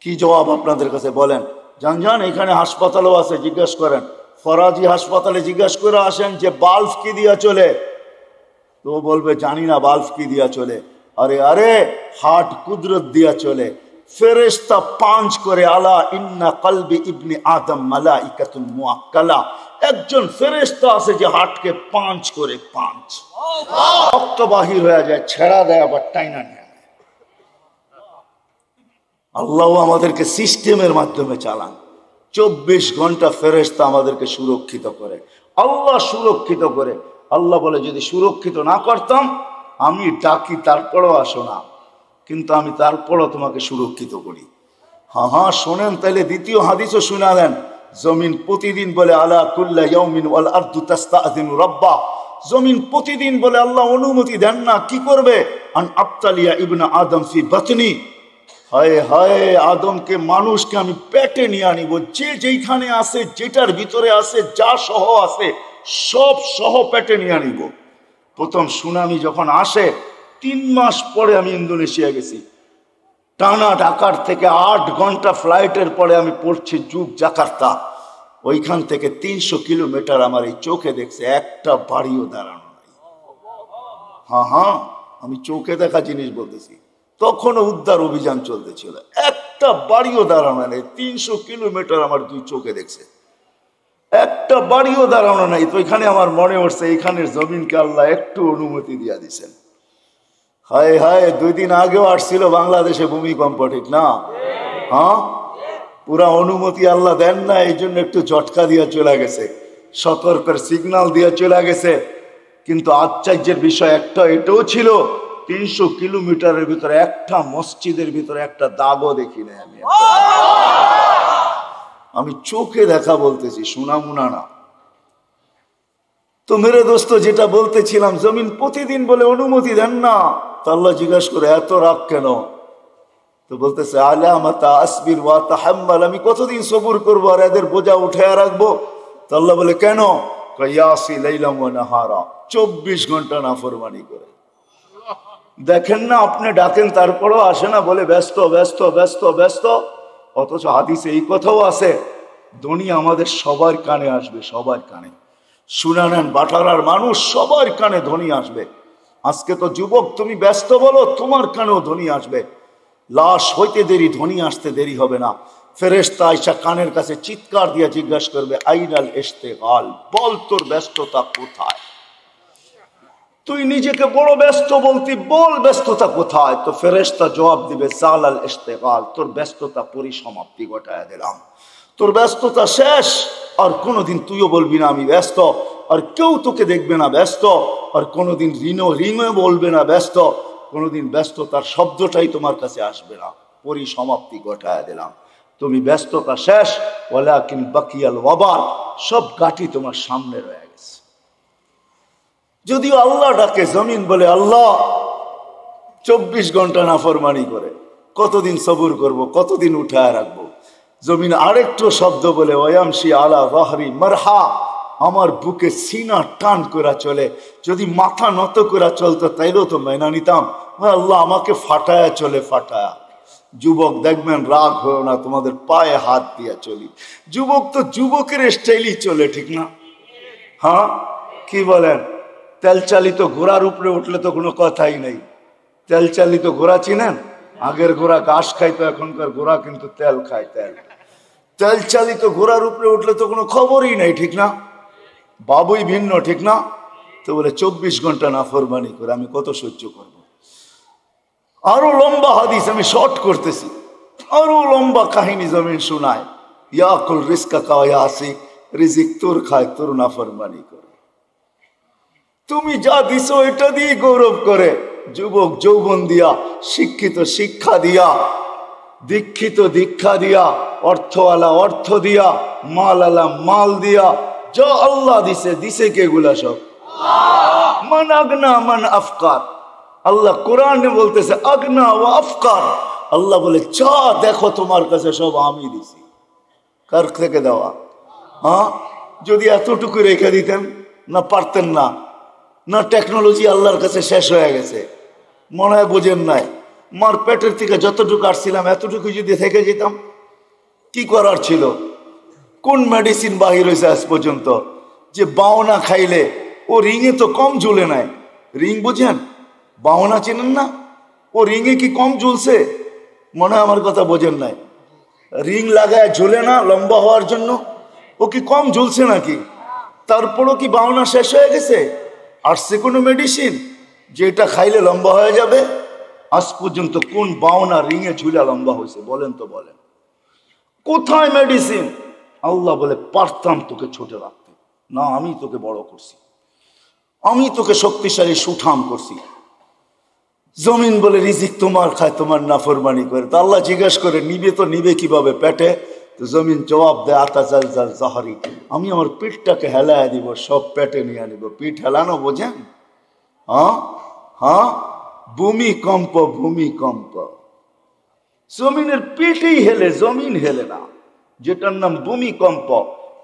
কি জবাব আপনাদের কাছে বলেন? জান এখানে হাসপাতালও আছে, জিজ্ঞাসা করেন। ফরাজি হাসপাতালে জিজ্ঞাসা করে আসেন যে বাল্ব কি দিয়া চলে, তো বলবে জানি না বাল্ব কি দিয়া চলে। আরে আরে, হার্ট কুদরত দিয়া চলে। ফেরেশতা 5 করে, আলা ইন্না কলবি ইবনি আদম মালাইকাতুন মুআক্কালা, একজন ফেরেশতা আছে যে হার্টকে 5 করে, 5 রক্ত বাহির হয়ে যায়, ছেড়া দেয়, আবার টাইনা নেয়। আল্লাহ আমাদেরকে সিস্টেমের মাধ্যমে চালান। 24 ঘন্টা ফেরেশতা আমাদেরকে সুরক্ষিত করে, আল্লাহ সুরক্ষিত করে। আল্লাহ বলে যদি সুরক্ষিত না করতাম, আমি ডাকি তারপরও আসো না, কিন্তু আমি তারপরও তোমাকে সুরক্ষিত করি। হ্যাঁ শোনেন, তাইলে দ্বিতীয় হাদিসও শুনালেন। জমিন প্রতিদিন বলে, আলা কুল্লা ইয়াউমিন ওয়াল আরদু তাস্তাযিনু রাব্বা, জমিন প্রতিদিন বলে আল্লাহ অনুমতি দেন না, কি করবে? আন আবতালিয়া ইবনা আদম ফি বাতনি, হায় হায় আদমকে, মানুষকে আমি পেটে নিয়ে আনিব, যে যেইখানে আছে, যেটার ভিতরে আছে, যা সহ আছে সব সহ পেটে নিয়ে আনিব। প্রথম সুনামি যখন আসে 3 মাস পরে আমি ইন্দোনেশিয়া গেছি, টানা ঢাকার থেকে 8 ঘন্টা ফ্লাইটের পরে আমি পড়ছি জাকার্তা। ওইখান থেকে 300 কিলোমিটার আমার এই চোখে দেখছে, একটা বাড়িও দাঁড়ানো নাই। হ্যাঁ, আমি চোখে দেখা জিনিস বলতেছি। তখনও উদ্ধার অভিযান চলতেছিল, একটা বাড়িও দাঁড়ানো নেই। 300 কিলোমিটার আমার 2 চোখে দেখছে, একটা বাড়িও দাঁড়ানো নাই। তো এখানে আমার মনে হচ্ছে এইখানের জমিনকে আল্লাহ একটু অনুমতি দিয়া দিছেন। হায় হায়, 2 দিন আগেও আসছিল বাংলাদেশে ভূমিকম্প, ঠিক না? হ্যাঁ, পুরা অনুমতি আল্লাহ দেন না, এই জন্য একটু ঝটকা দিয়ে চলে গেছে, সতর্কের সিগন্যাল দিয়ে চলে গেছে। কিন্তু আশ্চর্যের বিষয় একটা এটাও ছিল, 300 কিলোমিটারের ভিতরে একটা মসজিদের ভিতরে একটা দাগও দেখি না আমি চোখে দেখা বলতেছি, শোনামুনা না। তো মেরে দোস্ত, যেটা বলতেছিলাম, জমিন প্রতিদিন বলে অনুমতি দেন না। তো আল্লাহ জিজ্ঞাসা করে এত রাগ কেন? তো বলতেছে আলামাতা আসবির ওয়া তাহাম্মাল, আমি কতদিন সবুর করবো আর এদের বোঝা উঠে রাখবো? তো আল্লাহ বলে কেন? ইয়াসি লাইলাম ওয়া নাহারা, 24 ঘন্টা নাফরমানি করে। দেখেন না, আপনি ডাকেন তারপরও আসে না, বলে ব্যস্ত ব্যস্ত ব্যস্ত ব্যস্ত। অথচ হাদিসে এই কথাও আছে, দুনিয়া আমাদের সবার কানে আসবে, সবার কানে। শুনে নেন, বাটারার মানুষ সবার কানে ধ্বনি আসবে। আজকে তো যুবক, তুমি ব্যস্ত বলো, তোমার কানেও ধ্বনি আসবে। লাশ হইতে দেরি, ধ্বনি আসতে দেরি হবে না। ফেরেশতা আয়েশা কানের কাছে চিৎকার দিয়ে জিজ্ঞাসা করবে, আইনাল ইশতিগাল, বল তোর ব্যস্ততা কোথায়? তুই নিজেকে বড় ব্যস্ত বলতি, বল ব্যস্ততা কোথায়? তো ফেরেশতা জবাব দিবে, জালাল ইশতিগাল, তোর ব্যস্ততা পরিসমাপ্তি ঘটায় দিলাম, তোর ব্যস্ততা শেষ। আর কোনোদিন তুইও বলবি না আমি ব্যস্ত, আর কেউ তোকে দেখবে না ব্যস্ত, আর কোনোদিন রিঙে বলবে না ব্যস্ত, কোনোদিন ব্যস্ততার শব্দটাই তোমার কাছে আসবে না। পরিসমাপ্তি ঘটায় দিলাম, তুমি ব্যস্ততা শেষ। ওয়ালাকিন বাকিয়াল ওয়াবাল, সব গাটি তোমার সামনে রয়ে গেছে। যদিও আল্লাহ ডাকে, জমিন বলে আল্লাহ 24 ঘন্টা নাফরমানি করে, কতদিন সবুর করব, কতদিন উঠায় রাখবো? জমিন আরেকটু শব্দ বলে, ওয়ামশি আলা যাহরি মারহা, আমার বুকে সিনা টান করে চলে। যদি মাথা নত করে চলতো তাইলেও তো মেনা নিতাম। আল্লাহ আমাকে ফাটায়া চলে, ফাটায়া। যুবক দেখবেন, রাগ হয়েও না, তোমাদের পায়ে হাত দিয়ে চলি। যুবক তো যুবকের স্টাইলই চলে, ঠিক না? হ্যাঁ, কি বলেন? তেল চালিত ঘোড়ার উপরে উঠলে তো কোনো কথাই নেই। তেল চালিত ঘোড়া চিনেন? আগের ঘোড়া ঘাস খাইতো, এখনকার ঘোড়া কিন্তু তেল খায়। তেল চালিত ঘোড়ার উপরে উঠলে তো কোনো খবরই নেই, ঠিক না? বাবুই ভিন্ন, ঠিক না? তো বলে 24 ঘন্টা নাফরমানি করে আমি কত সহ্য করব? আরো লম্বা হাদিস, আমি শর্ট করতেছি, আরো লম্বা কাহিনী জমিন শোনায়। ইয়াকুল রিজকা কায়াসি, রিজিক তোর খায়, তোর নাফরমানি করে। তুমি যা দিছো এটা দিয়ে গৌরব করে, যুবক যৌবন দিয়া, শিক্ষিত শিক্ষা দিয়া, দীক্ষিত দীক্ষা দিয়া, অর্থওয়ালা অর্থ দিয়া, মাল আলা মাল দিয়া, যা আল্লাহ দিছে, দিছে কে গুলা? সব মান আগনা মান আফকার। আল্লাহ কোরআনে বলতেছে আগনা ওয়া আফকার। আল্লাহ বলে যা দেখো তোমার কাছে সব আমি দিছি। কার থেকে দেওয়া? হ্যাঁ, যদি এতটুকু রেখে দিতেন না, পারতেন না। না, টেকনোলজি আল্লাহর কাছে শেষ হয়ে গেছে, মনে হয় বোঝেন নাই। মার পেটের থেকে যতটুকু আসছিলাম এতটুকু যদি থেকে যেতাম, কি করার ছিল? কোন মেডিসিন বাহির হয়েছে আজ পর্যন্ত যে বাওনা খাইলে ও রিঙে তো কম ঝুলে নাই? রিং বুঝেন? বাওনা চেনেন না? ও রিঙে কি কম ঝুলছে? মনে হয় আমার কথা বোঝেন নাই। রিং লাগায় ঝুলে না লম্বা হওয়ার জন্য? ও কি কম ঝুলছে নাকি? তারপরও কি বাওনা শেষ হয়ে গেছে? আসছে কোনো মেডিসিন যেটা খাইলে লম্বা হয়ে যাবে? আজ পর্যন্ত কোন বাওনা রিঙে ঝুলে লম্বা হয়েছে বলেন তো, বলেন কোথায় মেডিসিন? আল্লাহ বলে পারতাম তোকে ছোট রাখতে, না আমি তোকে বড় করছি, আমি তোকে শক্তিশালী সুঠাম করছি। জমিন বলে রিজিক তোমার খায়, তোমার নাফরমানি করে। তা আল্লাহ জিজ্ঞাসা করে নিবে তো নিবে কিভাবে? পেটে তো জমিন জবাব দেয় আতা জাল জাল জাহারি, আমি আমার পিঠটাকে হেলায় দিব, সব পেটে নিয়ে নিব। পিঠ হেলানো বোঝেন? হ্যাঁ হ্যাঁ, ভূমিকম্প, ভূমিকম্প। জমিনের পিঠেই হেলে, জমিন হেলে না, যেটার নাম ভূমিকম্প।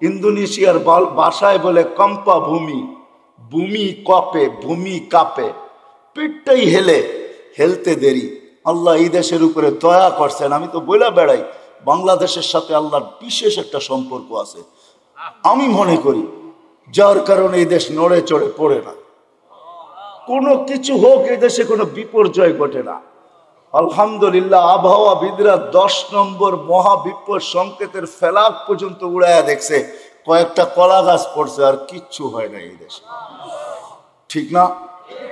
ইন্দোনেশিয়ার ভাষায় বলে কম্পা ভূমি, ভূমি কপে, ভূমি কাঁপে, পিঠটাই হেলে। হেলতে দেরি। আল্লাহ এই দেশের উপরে দয়া করছেন। আমি তো বইলা বেড়াই বাংলাদেশের সাথে আল্লাহর বিশেষ একটা সম্পর্ক আছে আমি মনে করি, যার কারণে এই দেশ নড়ে চড়ে পড়ে না। কোনো কিছু হোক, এই দেশে কোনো বিপর্যয় ঘটে না। আলহামদুলিল্লাহ, আবহাওয়াবিদরা 10 নম্বর মহাবিপদ সংকেতের ফেলাক পর্যন্ত উড়াইয়া দেখছে, কয়েকটা কলা গাছ পড়ছে, আর কিচ্ছু হয় না এই দেশে। ঠিক না?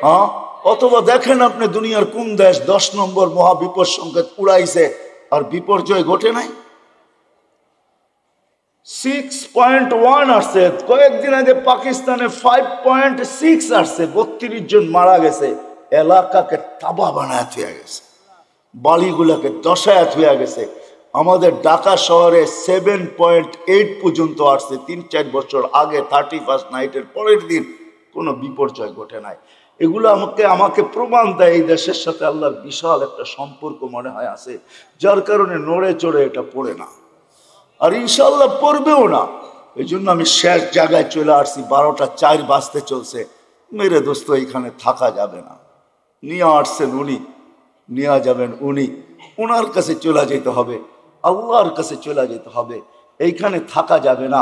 হ্যাঁ। অথবা দেখেন আপনি দুনিয়ার কোন দেশ 10 নম্বর মহাবিপদ সংকেত উড়াইছে আর বিপর্যয় ঘটে নাই? 6.1 আসছে, কয়েকদিন আগে পাকিস্তানে 5.6 আসছে, 32 জন মারা গেছে। এলাকাকে তাবা বানায় থুয়া গেছে, বাড়িগুলাকে দশায় থুয়া গেছে। আমাদের ঢাকা শহরে 7.8 পর্যন্ত আসছে 3-4 বছর আগে, 31st নাইটের পরের দিন কোনো বিপর্যয় ঘটে নাই। এগুলো আমাকে প্রমাণ দেয় এই দেশের সাথে আল্লাহর বিশাল একটা সম্পর্ক মনে হয় আছে, যার কারণে নড়ে চড়ে এটা পড়ে না, আর ইনশাল্লাহ পড়বেও না। এই জন্য আমি শেষ জায়গায় চলে আসছি, 12টা 4 বাজতে চলছে। মেরে দোস্ত, এখানে থাকা যাবে না। নিয়ে আসছেন উনি, নিয়ে যাবেন উনি, ওনার কাছে চলে যেতে হবে, আল্লাহর কাছে চলে যেতে হবে। এইখানে থাকা যাবে না,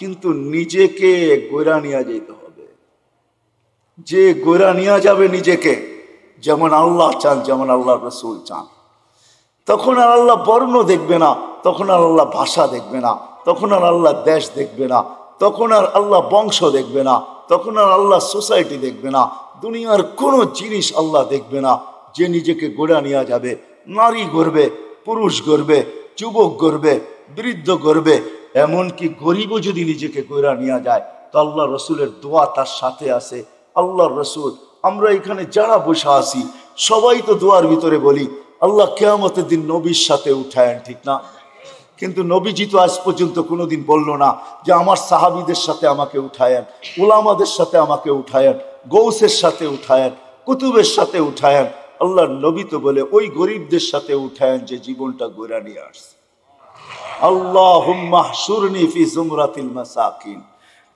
কিন্তু নিজেকে গোরা নিয়ে যেতে হবে। যে গোরা নিয়ে যাবে নিজেকে, যেমন আল্লাহ চান, যেমন আল্লাহ রসুল চান, তখন আর আল্লাহ বর্ণ দেখবে না, তখন আর আল্লাহ ভাষা দেখবে না, তখন আর আল্লাহ দেশ দেখবে না, তখন আর আল্লাহ বংশ দেখবে না, তখন আর আল্লাহ সোসাইটি দেখবে না, দুনিয়ার কোনো জিনিস আল্লাহ দেখবে না। যে নিজেকে গোড়া নিয়ে যাবে, নারী গড়বে, পুরুষ গড়বে, যুবক গড়বে, বৃদ্ধ গড়বে, এমনকি গরিবও যদি নিজেকে গোড়া নিয়ে যায়, তো আল্লাহ রসুলের দোয়া তার সাথে আছে। আল্লাহ রসুল, আমরা এখানে যারা বসে আছি সবাই তো দোয়ার ভিতরে বলি আল্লাহ কিয়ামতের দিন নবীর সাথে উঠায়েন, ঠিক না? কিন্তু নবীজি তো আজ পর্যন্ত কোনোদিন বলল না যে আমার সাহাবীদের সাথে আমাকে উঠায়েন, উলামাদের সাথে আমাকে উঠায়েন, গৌসের সাথে উঠায়েন, কুতুবের সাথে উঠায়েন। আল্লাহর নবী তো বলে ওই গরিবদের সাথে উঠায়েন যে জীবনটা গোরা নিয়ে আসছে। আল্লাহুম্মা হশুরনি ফি জুমরাতিল মাসাকিন।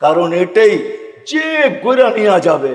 কারণ এটাই, যে গোরা নিয়ে যাবে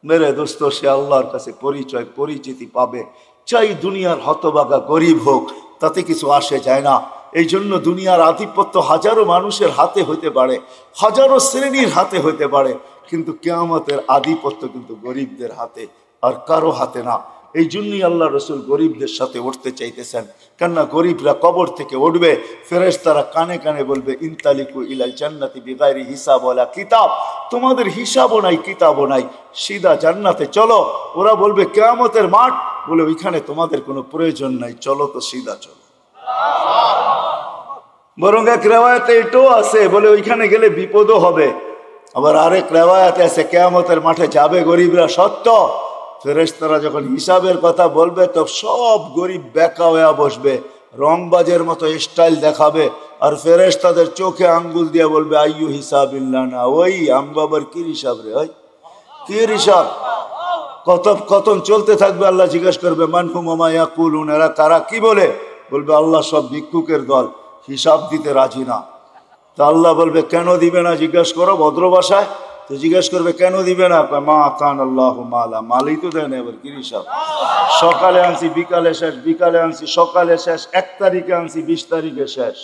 মেরে দোস্ত, সে আল্লাহর কাছে পরিচয় পরিচিতি পাবে। চাই দুনিয়ার হতভাগা গরিব হোক, তাতে কিছু আসে যায় না। এই জন্য দুনিয়ার আধিপত্য হাজারো মানুষের হাতে হতে পারে, হাজারো শ্রেণীর হাতে হতে পারে, কিন্তু কিয়ামতের আধিপত্য কিন্তু গরিবদের হাতে, আর কারো হাতে না। এই জন্যই আল্লাহ রসুল গরিবদের সাথে উঠতে চাইতেছেন, কেননা গরিবরা কবর থেকে উঠবে, ফেরেশতারা কানে কানে বলবে ইনতালিকু ইলাল জান্নাতি বিগাইরি হিসাব ওয়ালা কিতাব, তোমাদের হিসাবও নাই, কিতাবও নাই, সিধা জান্নাতে চলো। ওরা বলবে কিয়ামতের মাঠ, বলে ওইখানে তোমাদের কোনো প্রয়োজন নাই, চলো তো সিধা চলো। বরং এক রেওয়ায়াতে এটাও আছে, বলে ওইখানে গেলে বিপদও হবে। আবার আরেক রেওয়ায়াতে আছে কিয়ামতের মাঠে যাবে গরিবরা সত্য, ফেরেশতারা যখন হিসাবের কথা বলবে তো সব গরিব বেকা হয়ে বসবে, রংবাজের মতো স্টাইল দেখাবে, আর ফেরেশতাদের চোখে আঙ্গুল দিয়ে বলবে আইয়ু হিসাবিল্লাহ না, ওই আমগো আবার কি হিসাব রে, ওই কি হিসাব? কথন চলতে থাকবে। আল্লাহ জিজ্ঞেস করবে মানহুম ওয়া মা ইয়াকুলুন, এরা কারা, কি বলে? বলবে আল্লাহ সব ভিক্ষুকের দল, হিসাব দিতে রাজি না। তা আল্লাহ বলবে কেন দিবে না, জিজ্ঞেস করো ভদ্র ভাষায়। তো জিজ্ঞেস করবে কেন দিবে না, মা কান আল্লাহু মালা, মালই তো দেয় না, এবার কি হিসাব? সকালে আনছি বিকালে শেষ, বিকালে আনছি সকালে শেষ, 1 তারিখে আনছি 20 তারিখে শেষ।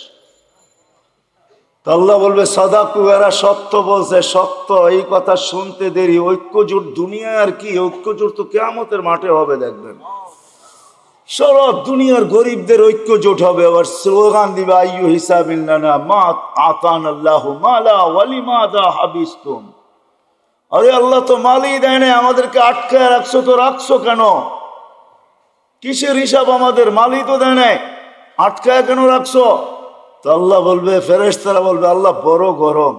তো আল্লাহ বলবে সাদাকু, এরা সত্য বলছে, সত্য। এই কথা শুনতে দেরি। ঐক্যজোট দুনিয়ায় আর কি, ঐক্যজোট তো কিয়ামতের মাঠে হবে, দেখবেন সারা দুনিয়ার গরিবদের ঐক্যজোট হবে। আবার স্লোগান দিবে আইয়ু হিসাবিল্লানা মা আতান আল্লাহু মালা ওয়ালিমাদা হাবিস্তুম। আরে আল্লাহ তো মালই দেয় না, আমাদেরকে আটকায় রাখছো, তো রাখছো কেন? কিসের হিসাব আমাদের? মালই তো দেয় না, আটকায় কেন রাখছো? তো আল্লাহ বলবে, ফেরেশতারা বলবে আল্লাহ বড় গরম,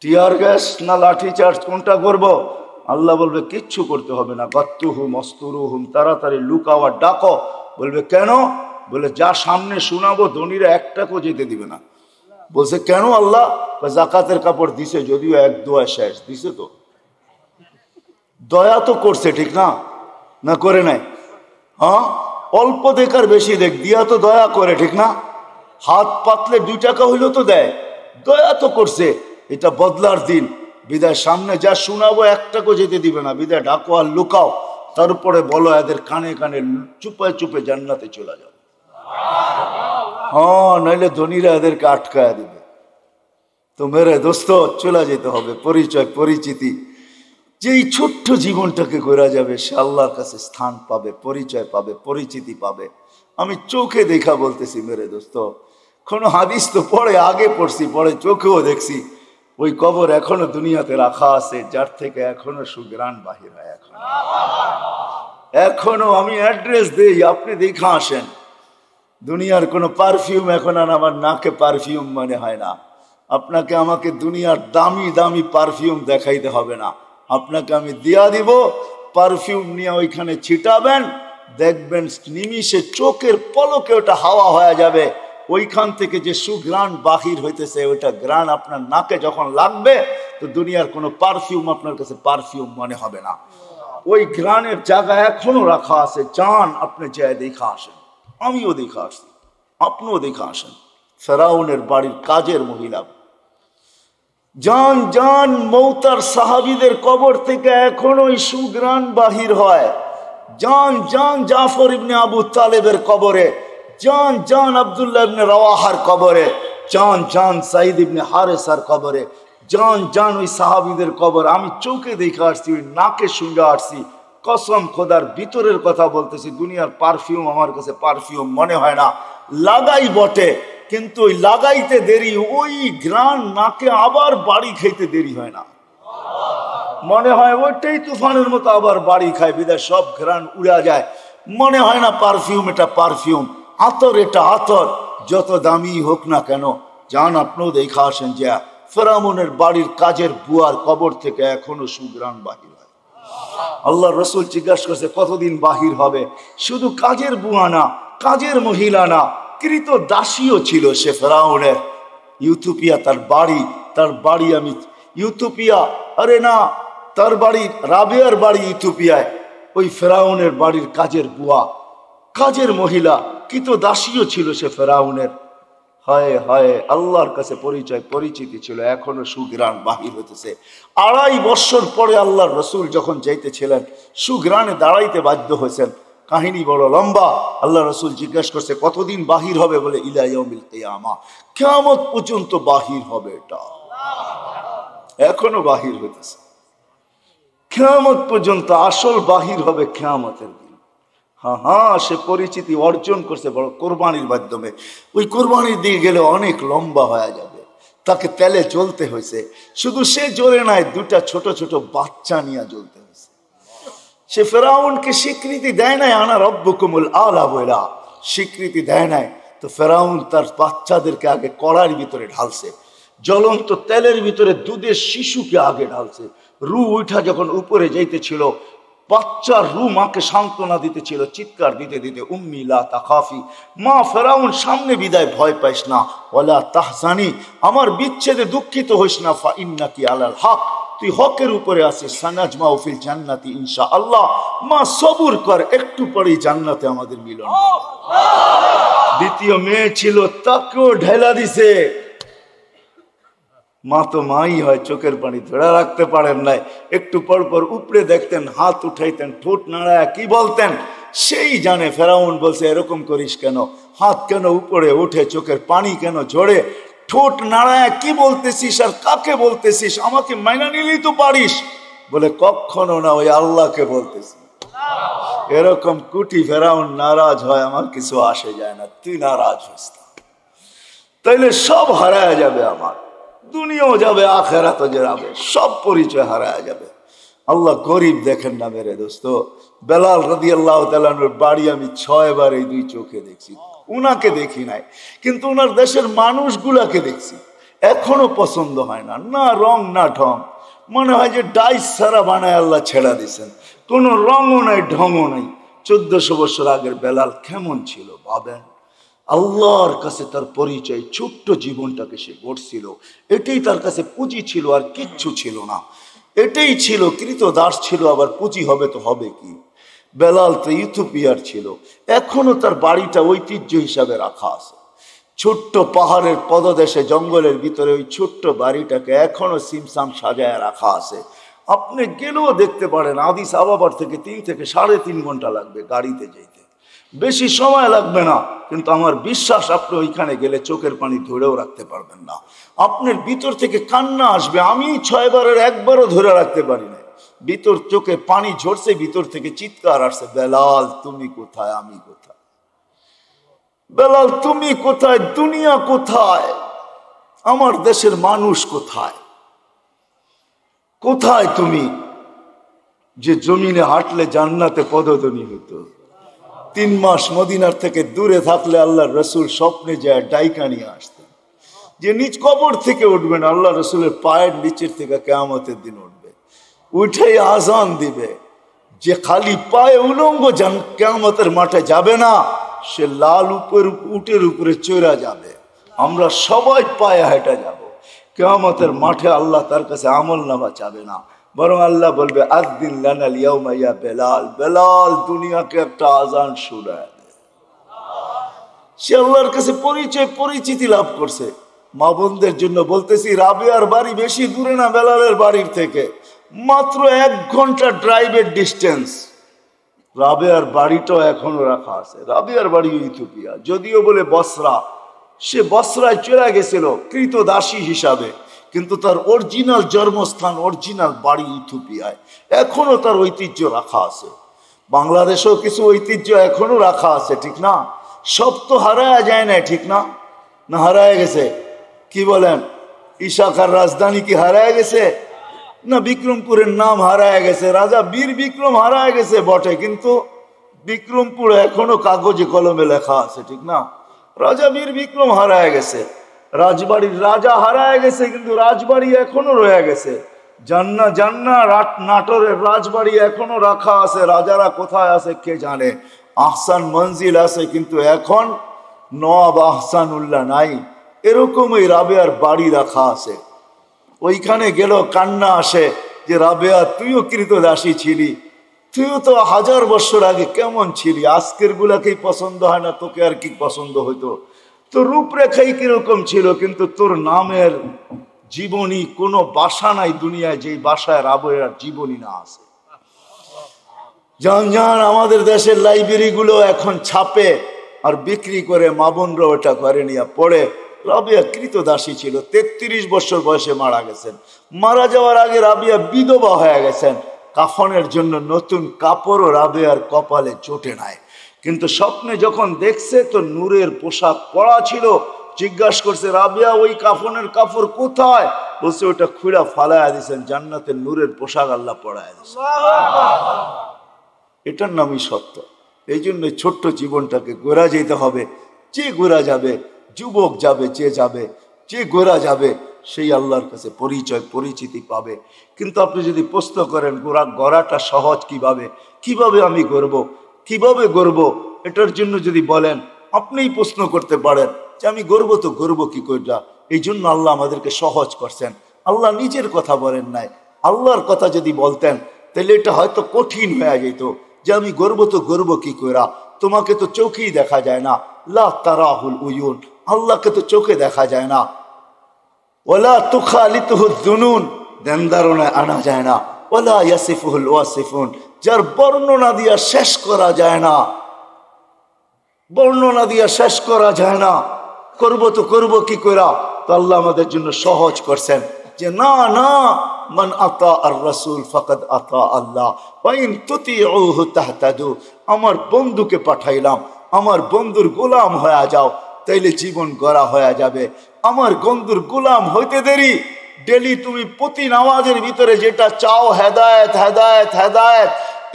টিয়ার গ্যাস না লাঠি চার্জ, কোনটা করব? আল্লাহ বলবে কিচ্ছু করতে হবে না, গাত্তুহুম অস্তুরুহুম, তাড়াতাড়ি লুকাও আর ডাকো। বলবে কেন? বলে যা সামনে শোনাবো ধনীরা একটাকেও যেতে দিবে না। বলছে কেন আল্লাহ? জাকাতের কাপড় দিছে, যদিও এক দোয়া শেষ দিছে। তো দয়া তো করছে, ঠিক না? না করে নাই? হ্যাঁ, অল্প দেখার বেশি দেখ, দিয়া তো দয়া করে, ঠিক না? হাত পাতলে 2 টাকা হইলেও তো দেয়, দয়া তো করছে। এটা বদলার দিন, বিদায় সামনে যা শোনাবো একটাকেও যেতে দিবে না। বিদায় ডাকো আর লুকাও, তারপরে বলো এদের কানে কানে চুপে চুপে জান্নাতে চলে যাও। হ্যাঁ, নইলে ধনীরা এদেরকে আটকায় দিবে। তো মেরে দোস্ত, চলে যেতে হবে। পরিচয় পরিচিতি, যেই ছোট্ট জীবনটাকে করা যাবে সে আল্লাহর কাছে স্থান পাবে, পরিচয় পাবে, পরিচিতি পাবে। আমি চোখে দেখা বলতেছি মেরে দোস্ত, কোনো হাদিস তো পরে আগে পড়ছি, পরে চোখেও দেখছি, ওই কবর এখনো দুনিয়াতে রাখা আছে, যার থেকে এখনো সুগ্রাণ বাহির হয়। এখনো আমি অ্যাড্রেস দেই, আপনি দেখা আসেন। দুনিয়ার কোনো পারফিউম এখন আর আমার নাকে পারফিউম মনে হয় না। আপনাকে আমাকে দুনিয়ার দামি দামি পারফিউম দেখাইতে হবে না, আপনাকে আমি দিয়া দিব, পারফিউম নিয়ে ওইখানে ছিটাবেন, দেখবেন নিমিষে চোখের পলকে ওটা হাওয়া হয়ে যাবে। ওইখান থেকে যে সুঘ্রাণ বাহির হইতেছে, ওইটা ঘ্রাণ আপনার নাকে যখন লাগবে, তো দুনিয়ার কোনো পারফিউম আপনার কাছে পারফিউম মনে হবে না। ওই ঘ্রাণের জায়গা এখনো রাখা আছে, চান আপনি চাই দেখা আসেন। আমিও দেখা আসছি, আপনিও দেখা আসেন। ফেরাউনের বাড়ির কাজের মহিলা, জান জান মৌতার সাহাবীদের কবর থেকে এখনো ওই সুঘ্রাণ বাহির হয়। জান জান জাফর ইবনে আবু তালেবের কবরে, জান জান আব্দুল্লাহ ইবনে রাওয়াহার কবরে, জান জান সাইদ ইবনে হারেসার কবরে, জান জান ওই সাহাবীদের কবর আমি চোখে দেখে আসছি, ওই নাকে শুনে আসছি। কসম খোদার ভিতরের কথা বলতেছি, দুনিয়ার পারফিউম আমার কাছে পারফিউম মনে হয় না। লাগাই বটে, কিন্তু ওই লাগাইতে দেরি, ওই ঘ্রাণ নাকে আবার বাড়ি খাইতে দেরি হয় না। মনে হয় ওইটাই তুফানের মতো আবার বাড়ি খায়, বিদায় সব ঘ্রাণ উড়া যায়। মনে হয় না পারফিউম এটা পারফিউম, আতর এটা আতর। যত দামি হোক না কেন, যান আপনিও দেখা আসেন যে ফেরাউনের বাড়ির কাজের বুয়ার কবর থেকে এখনো সুঘ্রাণ বাহির হয়। আল্লাহ রসুল জিজ্ঞাসা করছে কতদিন বাহির হবে? শুধু কাজের বুয়া না, কাজের মহিলা না, কৃত দাসীও ছিল সে ফেরাউনের। ইউথোপিয়া তার বাড়ি আমি ইউথোপিয়া, আরে না, তার বাড়ি রাবেয়ার বাড়ি ইথিওপিয়ায়। ওই ফেরাউনের বাড়ির কাজের বুয়া, কাজের মহিলা, কৃত দাসীও ছিল সে ফেরাউনের। হায় হায়, আল্লাহর কাছে পরিচয় পরিচিতি ছিল, এখনো সুঘ্রাণ বাহির হতেছে। 2.5 বছর পরে আল্লাহর রসুল যখন যাইতেছিলেন, সুঘ্রাণে দাঁড়াইতে বাধ্য হয়েছেন। কাহিনী বড় লম্বা। আল্লাহ রসুল জিজ্ঞাসা করছে কতদিন বাহির হবে? বলে ইলা ইয়াউমিল কিয়ামা, কিয়ামত পর্যন্ত বাহির হবে। এটা এখনো বাহির হইতেছে, কিয়ামত পর্যন্ত আসল বাহির হবে কিয়ামতের দিন। হ্যাঁ, সে পরিচিতি অর্জন করছে বড় কোরবানির মাধ্যমে। ওই কোরবানির দিকে গেলে অনেক লম্বা হয়ে যাবে, তাকে তেলে জ্বলতে হয়েছে। শুধু সে জ্বলে নাই, 2টা ছোট ছোট বাচ্চা নিয়ে জ্বলতে হয়েছে। সে ফেরাউনকে স্বীকৃতি দেয় নাই, আনা রব্বুকুমুল আলা বইলা স্বীকৃতি দেয় নাই। তো ফেরাউন তার বাচ্চাদেরকে আগে কড়ার ভিতরে ঢালছে, জ্বলন্ত তেলের ভিতরে দুধের শিশুকে আগে ঢালছে। রু উঠা যখন উপরে যাইতেছিল, বাচ্চার রু মাকে সান্ত্বনা দিতেছিল, চিৎকার দিতে দিতে, উম্মি লা তাখাফি, মা ফেরাউন সামনে বিদায়, ভয় পাইস না, ওয়ালা তাহজানি, আমার বিচ্ছেদে দুঃখিত হইস না, ফা ইন্নাকি আলাল হক, তুই হকের উপরে আছিস, সানাজমাউ ফিল জান্নাতি ইনশাআল্লাহ, মা সবুর কর, একটু পরেই জান্নাতে আমাদের মিলন। দ্বিতীয় মেয়ে ছিল, তাকেও ঢেলা দিছে। মা তো মাই হয়, চোখের পানি ধরে রাখতে পারেন নাই, একটু পর পর উপরে দেখতেন, হাত উঠাইতেন, ঠোঁট নাড়ায় কি বলতেন সেই জানে। ফেরাউন বলছে এরকম করিস কেন, হাত কেন উপরে ওঠে, চোখের পানি কেন ঝরে, ঠোঁট নাড়ায় কি বলতেছিস আর কাকে বলতেছিস, আমাকে মাইনা নিলেই তো পারিস। বলে কখনো না, ওই আল্লাহকে বলতেছি। এরকম কুটি ফেরাউন নারাজ হয়, আমার কিছু আসে যায় না, তুই নারাজ হইস না, তাইলে সব হারায় যাবে, আমার দুনিয়াও যাবে, আখেরাতও যাবে, সব পরিচয় হারায় যাবে। আল্লাহ গরিব দেখেন না মেরে দোস্ত। বেলাল রাদিয়াল্লাহু তাআলা আনহুর বাড়ি আমি 6 বার এই 2 চোখে দেখছি। উনাকে দেখি নাই, কিন্তু ওনার দেশের মানুষগুলাকে দেখছি। এখনো পছন্দ হয় না, না রং না ঢং, মনে হয় যে ডাইস সারা বানায় আল্লাহ ছেড়া দিছেন, কোনো রঙও নাই ঢঙও নাই। 1400 বছর আগের বেলাল কেমন ছিল ভাবেন। আল্লাহর কাছে তার পরিচয়, ছোট্ট জীবনটাকে সে গড়ছিল, এটাই তার কাছে পুঁজি ছিল, আর কিচ্ছু ছিল না। এটাই ছিল, কৃতদাস ছিল, আবার পুঁজি হবে তো হবে কি। বেলাল তো ইথিওপিয়ার ছিল, এখনো তার বাড়িটা ঐতিহ্য হিসাবে রাখা আছে। ছোট্ট পাহাড়ের পদদেশে জঙ্গলের ভিতরে ওই ছোট্ট বাড়িটাকে এখনো সিমসাম সাজায় রাখা আছে। আপনি গেলেও দেখতে পারেন, আদিস আবাবার থেকে 3 থেকে 3.5 ঘন্টা লাগবে গাড়িতে যেতে, বেশি সময় লাগবে না। কিন্তু আমার বিশ্বাস আপনি ওইখানে গেলে চোখের পানি ধরেও রাখতে পারবেন না, আপনার ভিতর থেকে কান্না আসবে। আমি 6 বারের একবারও ধরে রাখতে পারি না, ভিতর চোখে পানি ঝরছে, ভিতর থেকে চিৎকার আসছে, বেলাল তুমি কোথায়, আমি কোথায়, বেলাল তুমি কোথায়, দুনিয়া কোথায়, আমার দেশের মানুষ কোথায়, কোথায় তুমি যে জমিনে হাঁটলে জান্নাতে পদধ্বনি হতো। 3 মাস মদিনার থেকে দূরে থাকলে আল্লাহর রসুল স্বপ্নে যায় ডাইকা নিয়ে আসতেন, যে নিজ কবর থেকে উঠবেন, আল্লাহ রসুলের পায়ের নিচের থেকে কিয়ামতের দিন উঠবে, উঠেই আজান দিবে। যে খালি পায়ে উলঙ্গ কিয়ামতের মাঠে যাবে না, সে লাল উটের উপরে চড়া যাবে। আমরা সবাই পায়ে হেঁটে যাব কিয়ামতের মাঠে। আল্লাহ তার কাছে আমল নামা চাবে না, বরং আল্লাহ বলবে আযদিন লানাল ইয়াউমা ইয়া বেলাল, বেলাল দুনিয়াকে একটা আজান শোনায় দে। সে আল্লাহর কাছে পরিচিতি লাভ করছে। মা বোনদের জন্য বলতেছি, রাবেয়ার বাড়ি বেশি দূরে না বেলালের বাড়ির থেকে, মাত্র 1 ঘন্টা ড্রাইভের ডিস্টেন্স। রাবেয়ার বাড়িটাও এখনো রাখা আছে। রাবেয়ার বাড়ি ইথিওপিয়া, যদিও বলে বসরা, সে বসরায় চলে গেছিল কৃতদাসী হিসাবে, কিন্তু তার অরিজিনাল জন্মস্থান, অরিজিনাল বাড়ি ইথিওপিয়ায়, এখনো তার ঐতিহ্য রাখা আছে। বাংলাদেশেও কিছু ঐতিহ্য এখনো রাখা আছে, ঠিক না? সব তো হারায় যায় না, ঠিক না? না হারায় গেছে? কি বলেন, ইশাখার রাজধানী কি হারায় গেছে? না, বিক্রমপুরের নাম হারায় গেছে, রাজা বীর বিক্রম হারায় গেছে বটে, কিন্তু বিক্রমপুর এখনো কাগজে কলমে লেখা আছে, ঠিক না? রাজা বীর বিক্রম হারায় গেছে, রাজবাড়ির রাজা হারায় গেছে, কিন্তু রাজবাড়ি এখনো রয়ে গেছে। নাটোরের রাজবাড়ি এখনো রাখা আছে, রাজারা কোথায় আছে কে জানে। আহসান মঞ্জিল আছে, কিন্তু এখন নওয়াব আহসানুল্লাহ নাই। এরকম ওই রাবেয়ার বাড়ি রাখা আছে, ওইখানে গেল কান্না আসে যে রাবেয়া তুইও কৃতদাসী ছিলি, তুইও তো 1000 বছর আগে কেমন ছিলি, আজকের গুলাকেই পছন্দ হয় না, তোকে আর কি পছন্দ হইতো? তোর রূপরেখাই কিরকম ছিল, কিন্তু তোর নামের জীবনী কোনো বাসা নাই দুনিয়ায় যেই বাসায় রাবেয়ার জীবনী না আছে। জান আমাদের দেশের লাইব্রেরি গুলো এখন ছাপে আর বিক্রি করে, মা বোনরা ওটা করে নিয়ে পড়ে। রাবেয়া কৃতদাসী ছিল, 33 বছর বয়সে মারা গেছেন। মারা যাওয়ার আগে রাবেয়া বিধবা হয়ে গেছেন। কাফনের জন্য নতুন কাপড়ও রাবেয়ার কপালে জোটে নাই, কিন্তু স্বপ্নে যখন দেখছে তো নূরের পোশাক পরা ছিল। জিজ্ঞাসা করছে, রাবেয়া ওই কাফনের কাপড় কোথায়? বলছে ওটা খুঁড়া ফালাইয়া দিয়েছেন, জান্নাতের নূরের পোশাক আল্লাহ পরায় দিয়েছেন। এটার নামই সত্য। এই জন্য ছোট্ট জীবনটাকে গোরা যেতে হবে। যে গোরা যাবে, যুবক যাবে, যে গোরা যাবে সেই আল্লাহর কাছে পরিচিতি পাবে। কিন্তু আপনি যদি প্রশ্ন করেন গড়াটা সহজ কিভাবে আমি কিভাবে গড়ব, এটার জন্য যদি বলেন, আপনিই প্রশ্ন করতে পারেন যে আমি গড়ব তো গড়ব কি করে। এই জন্য আল্লাহ আমাদেরকে সহজ করছেন। আল্লাহ নিজের কথা বলেন নাই, আল্লাহর কথা যদি বলতেন তাহলে এটা হয়তো কঠিন হয়ে যেত যে আমি গর্ব তো গর্ব কি করা, তোমাকে তো চোখেই দেখা যায় না, লা তারাহুল উয়ুন, আল্লাহকে তো চোখে দেখা যায় না, ওয়ালা তুখালিতুহুদ দুনুন, ধ্যান ধারণায় আনা যায় না, ওয়ালা ইয়াসিফুহুল ওয়াসিফুন, যার বর্ণনা দিয়া শেষ করা যায় না, করব তো করব কি করা। তো আল্লাহ আমাদের জন্য সহজ করছেন যে না, মান আতা আর রাসূল ফাকাদ আতা আল্লাহ ওয়া ইন তুতিউহু তাহতাদু। আমার বন্ধুকে পাঠাইলাম, আমার বন্ধুর গোলাম হয়ে যাও, তাইলে জীবন গড়া হয়ে যাবে। আমার বন্ধুর গোলাম হইতে দেরি, ডেলি তুমি প্রতি নামাজের ভিতরে যেটা চাও, হেদায়েত হেদায়েত হেদায়েত,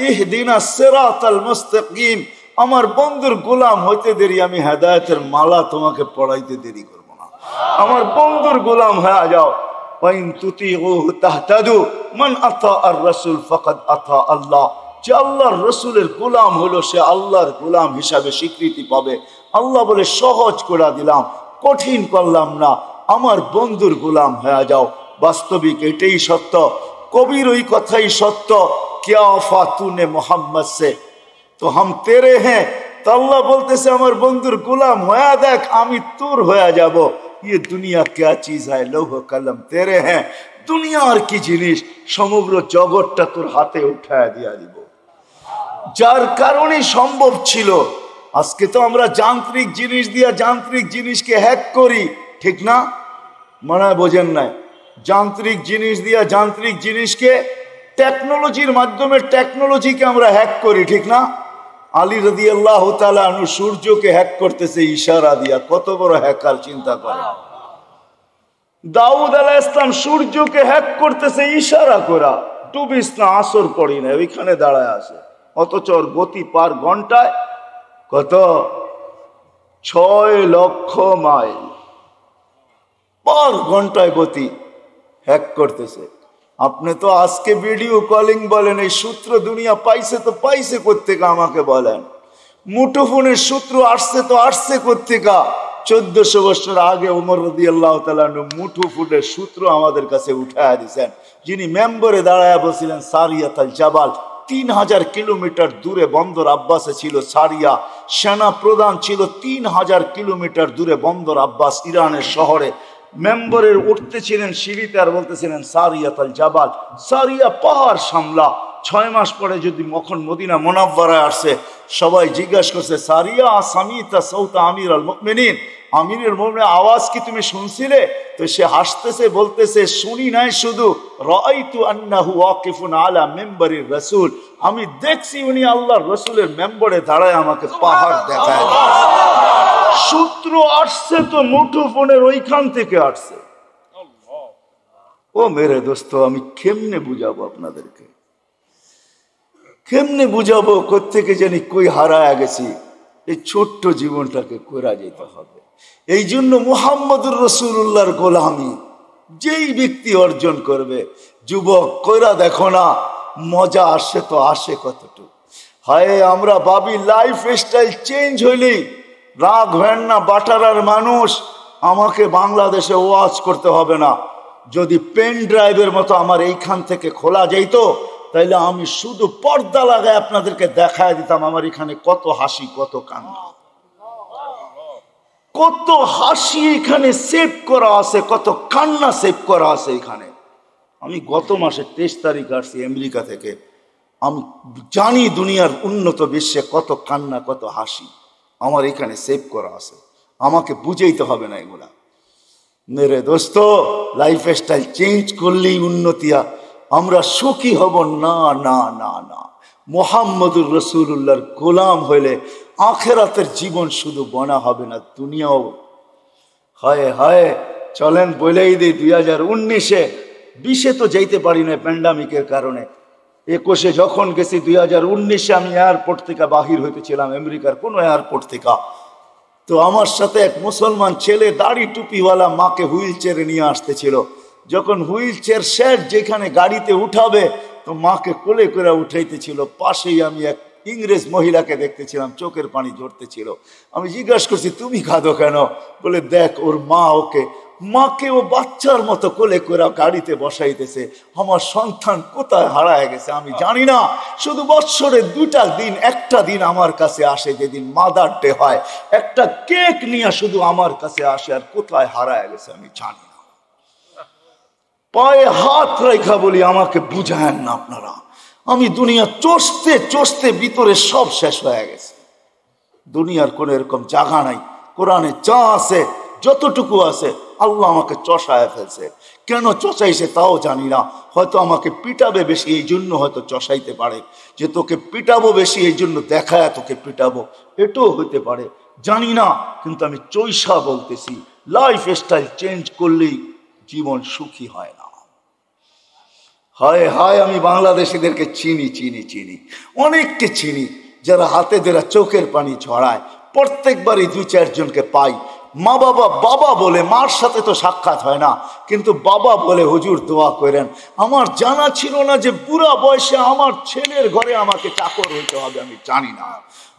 ইহদিনাস সিরাতাল মুস্তাকিম, আমার বন্ধুর গোলাম হইতে দেরি, আমি হেদায়েতের মালা তোমাকে পড়াইতে দেরি করব না। আমার বন্ধুর গোলাম হয়ে যাও। ওয়াইন তুতিউহু তাহতাদু মান আতা আর রাসূল ফাকাদ আতা আল্লাহ। যে আল্লাহর রসুলের গোলাম হলো সে আল্লাহর গোলাম হিসাবে স্বীকৃতি পাবে। আল্লাহ বলে সহজ করে দিলাম, কঠিন করলাম না, আমার বন্ধুর গোলাম হয়ে যাও। বাস্তবিক এটাই সত্য, কবির ওই কথাই সত্য, क्या वफा तूने मोहम्मद से तो हम तेरे हैं। तो अल्लाह बोलतेছে আমার বন্ধুর গোলাম হয়ে দেখ, আমি তোর হয়ে যাব। ये दुनिया क्या चीज है, लौह कलम तेरे हैं। দুনিয়ার কি জিনিস, সমগ্র জগৎটা তোর হাতে উঠায় দিয়া দিব। যার কারণে সম্ভব ছিল। আজকে তো আমরা যান্ত্রিক জিনিস দিয়া যান্ত্রিক জিনিসকে হ্যাক করি, ঠিক না? মনে হয় বোঝেন নাই? যান্ত্রিক জিনিস দিয়া যান্ত্রিক জিনিসকে, টেকনোলজির মাধ্যমে টেকনোলজিকে আমরা হ্যাক করি, ঠিক না? আলী রাদিয়াল্লাহু তাআলা আনহু সূর্যকে হ্যাক করতেছে ইশারা দিয়া, কত বড় হ্যাকার চিন্তা করে। দাউদ আলাইহিস সালাম সূর্যকে হ্যাক করতেছে ইশারা করা, ডুবিস না, আসর পড়ি না, ওইখানে দাঁড়ায় আছে। অথচ ওর গতি পার ঘন্টায় কত? 6 লক্ষ মাইল পার ঘন্টায় গতি, হ্যাক করতেছে। আপনি তো আজকে ভিডিও কলিং বলেন, এই সূত্র দুনিয়া পাইছে তো পাইছে কোত্থেকে আমাকে বলেন? মুঠোফোনের সূত্র আসছে তো আসছে কোত্থেকে? 1400 বছর আগে ওমর রাদিয়াল্লাহু তাআলা মুঠোফোনের সূত্র আমাদের কাছে উঠায়া দিয়েছেন। যিনি মেম্বরে দাঁড়ায় বলছিলেন সারিয়াত আল জাবাল, 3000 কিলোমিটার দূরে বন্দর আব্বাসে ছিল সারিয়া। সেনা প্রধান ছিল 3000 কিলোমিটার দূরে বন্দর আব্বাস ইরানের শহরে। মেম্বরের উঠতে ছিলেন সিঁড়িতে আর বলতেছিলেন সারিয়াত আল জাবাল, সারিয়া পাহাড় সামলা। 6 মাস পরে যদি মখন মদিনা মুনাওয়ারায় আসছে, সবাই জিজ্ঞাসা করছে সারিয়া সামিতা সৌতা আমির আল মুমিনিন, আমিরুল মুমিনিন আওয়াজ কি তুমি শুনছিলে? তো সে হাসতেছে, বলতেছে শুনি নাই, শুধু রাআইতু আন্নাহু ওয়াকিফুন আলা মিম্বারির রাসূল, আমি দেখছি উনি আল্লাহর রাসূলের মেম্বরে দাঁড়ায় আমাকে পাহাড় দেখায়। সূত্র আসছে তো মুঠোফোনের ওইখান থেকে আসছে। ও মেরে দোস্ত, আমি কেমনে বুঝাবো আপনাদেরকে, কেমনে বুঝাবো? কোত্থেকে জানি কই হারায় গেছি। এই ছোট্ট জীবনটাকে কইরা যেতে হবে। এই জন্য মুহাম্মদুর রাসূলুল্লাহর গোলামি যেই ব্যক্তি অর্জন করবে, যুবক কইরা দেখো না, মজা আসে তো আসে কতটুকু। হায় আমরা ভাবি লাইফ স্টাইল চেঞ্জ হইলেই রাগ হয় না। বাটারার মানুষ, আমাকে বাংলাদেশে ওয়াজ করতে হবে না। যদি পেন ড্রাইভের মতো আমার এইখান থেকে খোলা যেত, তাইলে আমি শুধু পর্দা লাগায় আপনাদেরকে দেখায় দিতাম আমার এখানে কত হাসি, কত কান্না, কত হাসি এখানে সেভ করা আছে, কত কান্না সেভ করা আছে এখানে। আমি গত মাসে 23 তারিখ আসছি আমেরিকা থেকে। আমি জানি দুনিয়ার উন্নত বিশ্বে কত কান্না, কত হাসি আমার এখানে সেভ করা আছে। আমাকে বুঝাইতে হবে না এগুলা। মেরে দোস্ত, লাইফ স্টাইল চেঞ্জ করলেই উন্নতিয়া, আমরা সুখী হব না, না না না। মুহাম্মদুর রাসূলুল্লাহর গোলাম হইলে আখিরাতের জীবন শুধু বনা হবে না, দুনিয়াও। হায় হায়, চলেন বলেই দিই 2019-এ, 20-এ তো যাইতে পারি না প্যান্ডামিকের কারণে। 21-এ যখন গেছি, 2019-এ আমি এয়ারপোর্ট থেকে বাহির হইতেছিলাম, আমেরিকার কোনো এয়ারপোর্ট থেকে। তো আমার সাথে এক মুসলমান ছেলে দাড়ি টুপিওয়ালা মাকে হুইল চেয়ারে নিয়ে আসতেছিল। যখন হুইল চেয়ার শেষ যেখানে গাড়িতে উঠাবে, তো মাকে কোলে করে উঠাইতেছিল। পাশেই আমি এক ইংরেজ মহিলাকে দেখতেছিলাম, চোখের পানি ঝরতেছিল। আমি জিজ্ঞাসা করছি তুমি কাঁদো কেন? বলে দেখ ওর মা মাকে ও বাচ্চার মতো কোলে করে গাড়িতে বসাইতেছে। আমার সন্তান কোথায় হারায় গেছে আমি জানি না। শুধু বৎসরে 2টা দিন, একটা দিন আমার কাছে আসে যেদিন মাদার ডে হয়, একটা কেক নিয়ে শুধু আমার কাছে আসে, আর কোথায় হারায় গেছে আমি জানি না। পায়ে হাত রেখা বলি আমাকে বুঝায়েন না আপনারা। আমি দুনিয়া চষতে চষতে ভিতরে সব শেষ হয়ে গেছে। দুনিয়ার কোন এরকম জায়গা নাই। কোরআনে যা আছে, যতটুকু আছে, আল্লাহ আমাকে চষায় ফেলছে। কেন চষাইছে তাও জানি না। হয়তো আমাকে পিটাবে বেশি, এই জন্য হয়তো চষাইতে পারে। যে তোকে পিটাবো বেশি, এই জন্য দেখায় তোকে পিটাবো, এটাও হইতে পারে, জানি না। কিন্তু আমি চৈষা বলতেছি, লাইফ স্টাইল চেঞ্জ করলেই জীবন সুখী হয় না। হায় হায়, আমি বাংলাদেশিদেরকে চিনি, অনেককে চিনি, যারা হাতে যারা চোখের পানি ছড়ায়। প্রত্যেকবারই 2-4 জনকে পাই। মা বাবা বাবা বলে, মার সাথে তো সাক্ষাৎ হয় না, কিন্তু বাবা বলে হুজুর দোয়া করেন। আমার জানা ছিল না যে বুড়া বয়সে আমার ছেলের ঘরে আমাকে চাকর হইতে হবে, আমি জানি না,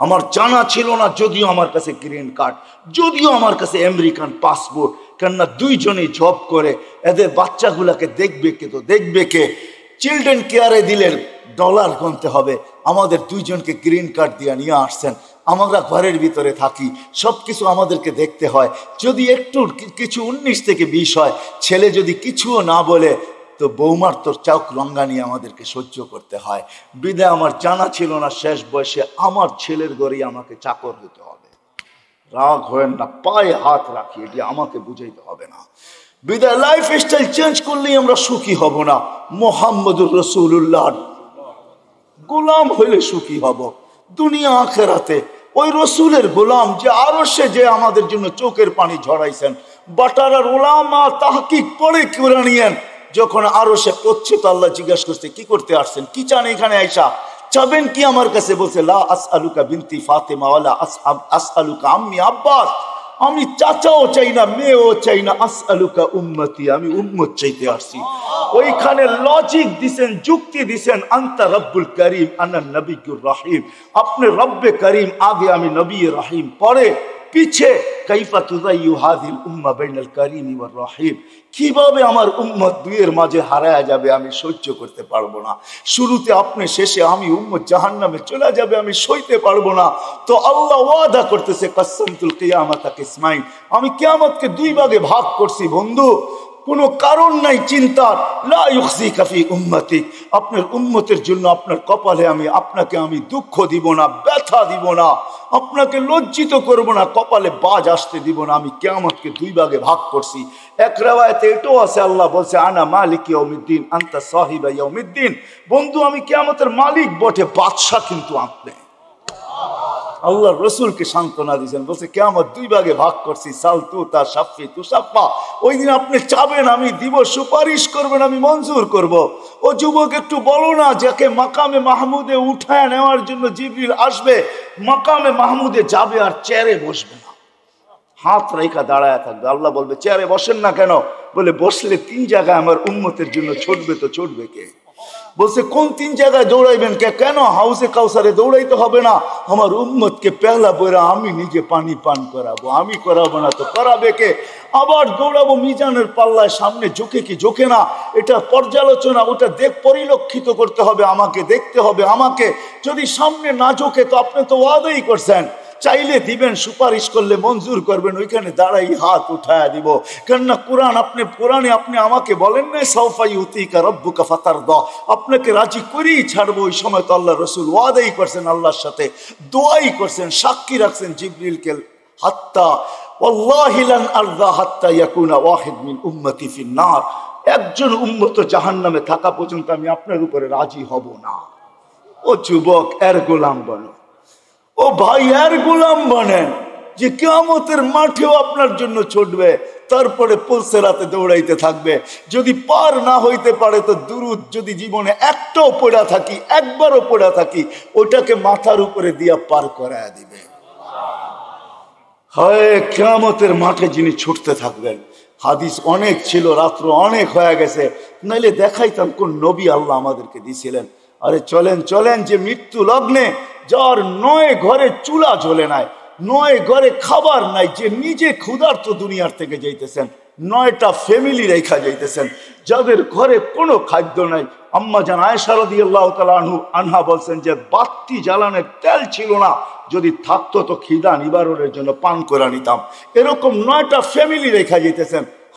আমার জানা ছিল না। যদিও আমার কাছে গ্রিন কার্ড, যদিও আমার কাছে আমেরিকান পাসপোর্ট, কেননা দুইজনেই জব করে, এদের বাচ্চাগুলাকে দেখবে কে? তো দেখবে কে? চিলড্রেন কেয়ারে দিলে ডলার গুনতে হবে, আমাদের দুইজনকে গ্রিন কার্ড দিয়ে নিয়ে আসছেন। আমরা ঘরের ভিতরে থাকি, সব কিছু আমাদেরকে দেখতে হয়। যদি একটু কিছু 19 থেকে 20 হয়, ছেলে যদি কিছুও না বলে, তো বৌমার তোর চোখ রঙ্গানি আমাদেরকে সহ্য করতে হয়। বিদায় আমার জানা ছিল না শেষ বয়সে আমার ছেলের ঘরেই আমাকে চাকর হতে হবে। রাগ হয় না, পায়ে হাত রাখি, এটি আমাকে বুঝাইতে হবে না। বিদায় লাইফ স্টাইল চেঞ্জ করলেই আমরা সুখী হব না। মুহাম্মদুর রাসূলুল্লাহ গোলাম হইলে সুখী হব দুনিয়া আখেরাতে। ওই রসুলের গোলাম যে আরশে যে আমাদের জন্য চোখের পানি ঝরাইছেন। বাটারার উলামা তাহকিক পড়ে কুরআনিয়ান যখন আরশে পৌঁছে, তো আল্লাহ জিজ্ঞাসা করছে কি করতে আসছেন, কি চান এখানে আইসা, চাবেন কি আমার কাছে? বলছে লা আসআলুকা বিনতি ফাতেমা ওয়ালা আসআলুকা আম্মি আব্বাস, আমি চাচাও চাই না, মেয়েও চাই না, আসআলুকা উম্মতি, আমি উম্মত চাইতে আসছি। ওইখানে লজিক দিছেন, যুক্তি দিছেন, আনতা রব্বুল করিম আনা নবিয়্যুর রহিম, আপনি রব্বে করিম, আগে আমি নবী রহিম, পরে পিছে কাইফা তুযাইয়ু হাযিল উম্মাহ বাইনাল করিম ওয়ার রহিম, কিভাবে আমার উম্মত দুইয়ের মাঝে হারায়া যাবে আমি সহ্য করতে পারবো না। শুরুতে আপনি, শেষে আমি, উম্মত জাহান্নামে চলে যাবে আমি সইতে পারবো না। তো আল্লাহ ওয়াদা করতেছে কাসসামতুল কিয়ামাতা কিসমাইন, আমি কিয়ামতকে দুই ভাগে ভাগ করছি বন্ধু, কোনো কারণ নাই চিন্তার। লা ইউখজিকা ফি উম্মতিক, আপনার উম্মতের জন্য আপনার কপালে আপনাকে আমি দুঃখ দিব না, ব্যথা দিব না, আপনাকে লজ্জিত করব না, কপালে বাজ আসতে দিব না। আমি কিয়ামতকে দুই ভাগে ভাগ করছি। এক riwayate এটাও আছে, আল্লাহ বলছে আনা মালিক ইয়াউমিদ্দিন আনতা সাহিবা ইয়াউমিদ্দিন, বন্ধু আমি কিয়ামতের মালিক বটে, বাদশা কিন্তু আপনি। আল্লাহ রসুলকে সান্ত্বনা দিয়েছেন, বলছে কিয়ামত দুই ভাগে ভাগ করছি, সাল তু তা শাফি তু শাফা, ওই দিন আপনি চাবেন আমি দিব, সুপারিশ করবেন আমি মঞ্জুর করব। ও যুবক একটু বলো না, যাকে মাকামে মাহমুদে উঠায় নেওয়ার জন্য জিবরিল আসবে, মাকামে মাহমুদে যাবে আর চেয়ারে বসবে না, হাত রেখা দাঁড়ায় থাকবে। আল্লাহ বলবে চেয়ারে বসেন না কেন? বলে বসলে 3 জায়গায় আমার উম্মতের জন্য ছুটবে, তো ছুটবে কে? বলছে কোন 3 জায়গায় দৌড়াইবেন কে? কেন হাউসে কাউসারে দৌড়াইতে হবে না, আমার উম্মতকে পেহলা বইরা আমি নিজে পানি পান করাবো, আমি করাবো না তো করাবে কে? আবার দৌড়াবো মিজানের পাল্লায়, সামনে ঝুঁকে কি ঝুঁকে না, এটা পর্যালোচনা, ওটা পরিলক্ষিত করতে হবে আমাকে, দেখতে হবে আমাকে। যদি সামনে না ঝুঁকে তো আপনি তো ওয়াদাই করছেন, চাইলে দিবেন, সুপারিশ করলে মঞ্জুর করবেন, ওইখানে দাঁড়াই হাত উঠায়া দিব। কেননা কোরআনে আপনি আমাকে বলেন না সাউফা ইউতিকা রাব্বুকা ফাতারদা, আপনাকে রাজি করেই ছাড়বো। ওই সময় তো আল্লাহ রসুল ওয়াদাই করছেন, আল্লাহর সাথে দোয়াই করছেন, সাক্ষী রাখছেন জিবরিলকে, হাত্তা ওয়াল্লাহি লান আরদা হাত্তা ইয়াকুনা ওয়াহিদ মিন উম্মতি ফিন নার, একজন উম্মত জাহান্নামে থাকা পর্যন্ত আমি আপনার উপরে রাজি হব না। ও যুবক, এর গোলাম বনো, ও ভাই এর গোলাম বনেন, যে কিয়ামতের মাঠেও আপনার জন্য ছুটবে, তারপরে পুলসেরাতে দৌড়াইতে থাকবে। যদি পার না হইতে পারে তো দুরুদ যদি জীবনে একটাও পড়া থাকি, একবারও পড়া থাকি, ওটাকে মাথার উপরে দিয়া পার করায়া দিবে। হয় কিয়ামতের মাঠে যিনি ছুটতে থাকবেন। হাদিস অনেক ছিল, রাত্র অনেক হয়ে গেছে, নাইলে দেখাইতাম কোন নবী আল্লাহ আমাদেরকে দিয়েছিলেন। আরে চলেন চলেন, যে মৃত্যু লগ্নে, যার 9 ঘরে চুলা জ্বলে নাই, 9 ঘরে খাবার নাই, যে নিজে ক্ষুধার্ত দুনিয়ার থেকে যাইতেছেন, 9টা ফ্যামিলি রেখা যাইতেছেন, যাদের ঘরে কোনো খাদ্য নাই। আম্মা জান আয়েশা রাদিয়াল্লাহু তাআলা আনহা বলছেন যে বাতি জ্বালানোর তেল ছিল না, যদি থাকতো তো খিদা নিবারণের জন্য পান করে নিতাম। এরকম 9টা ফ্যামিলি রেখা যাইতেছেন।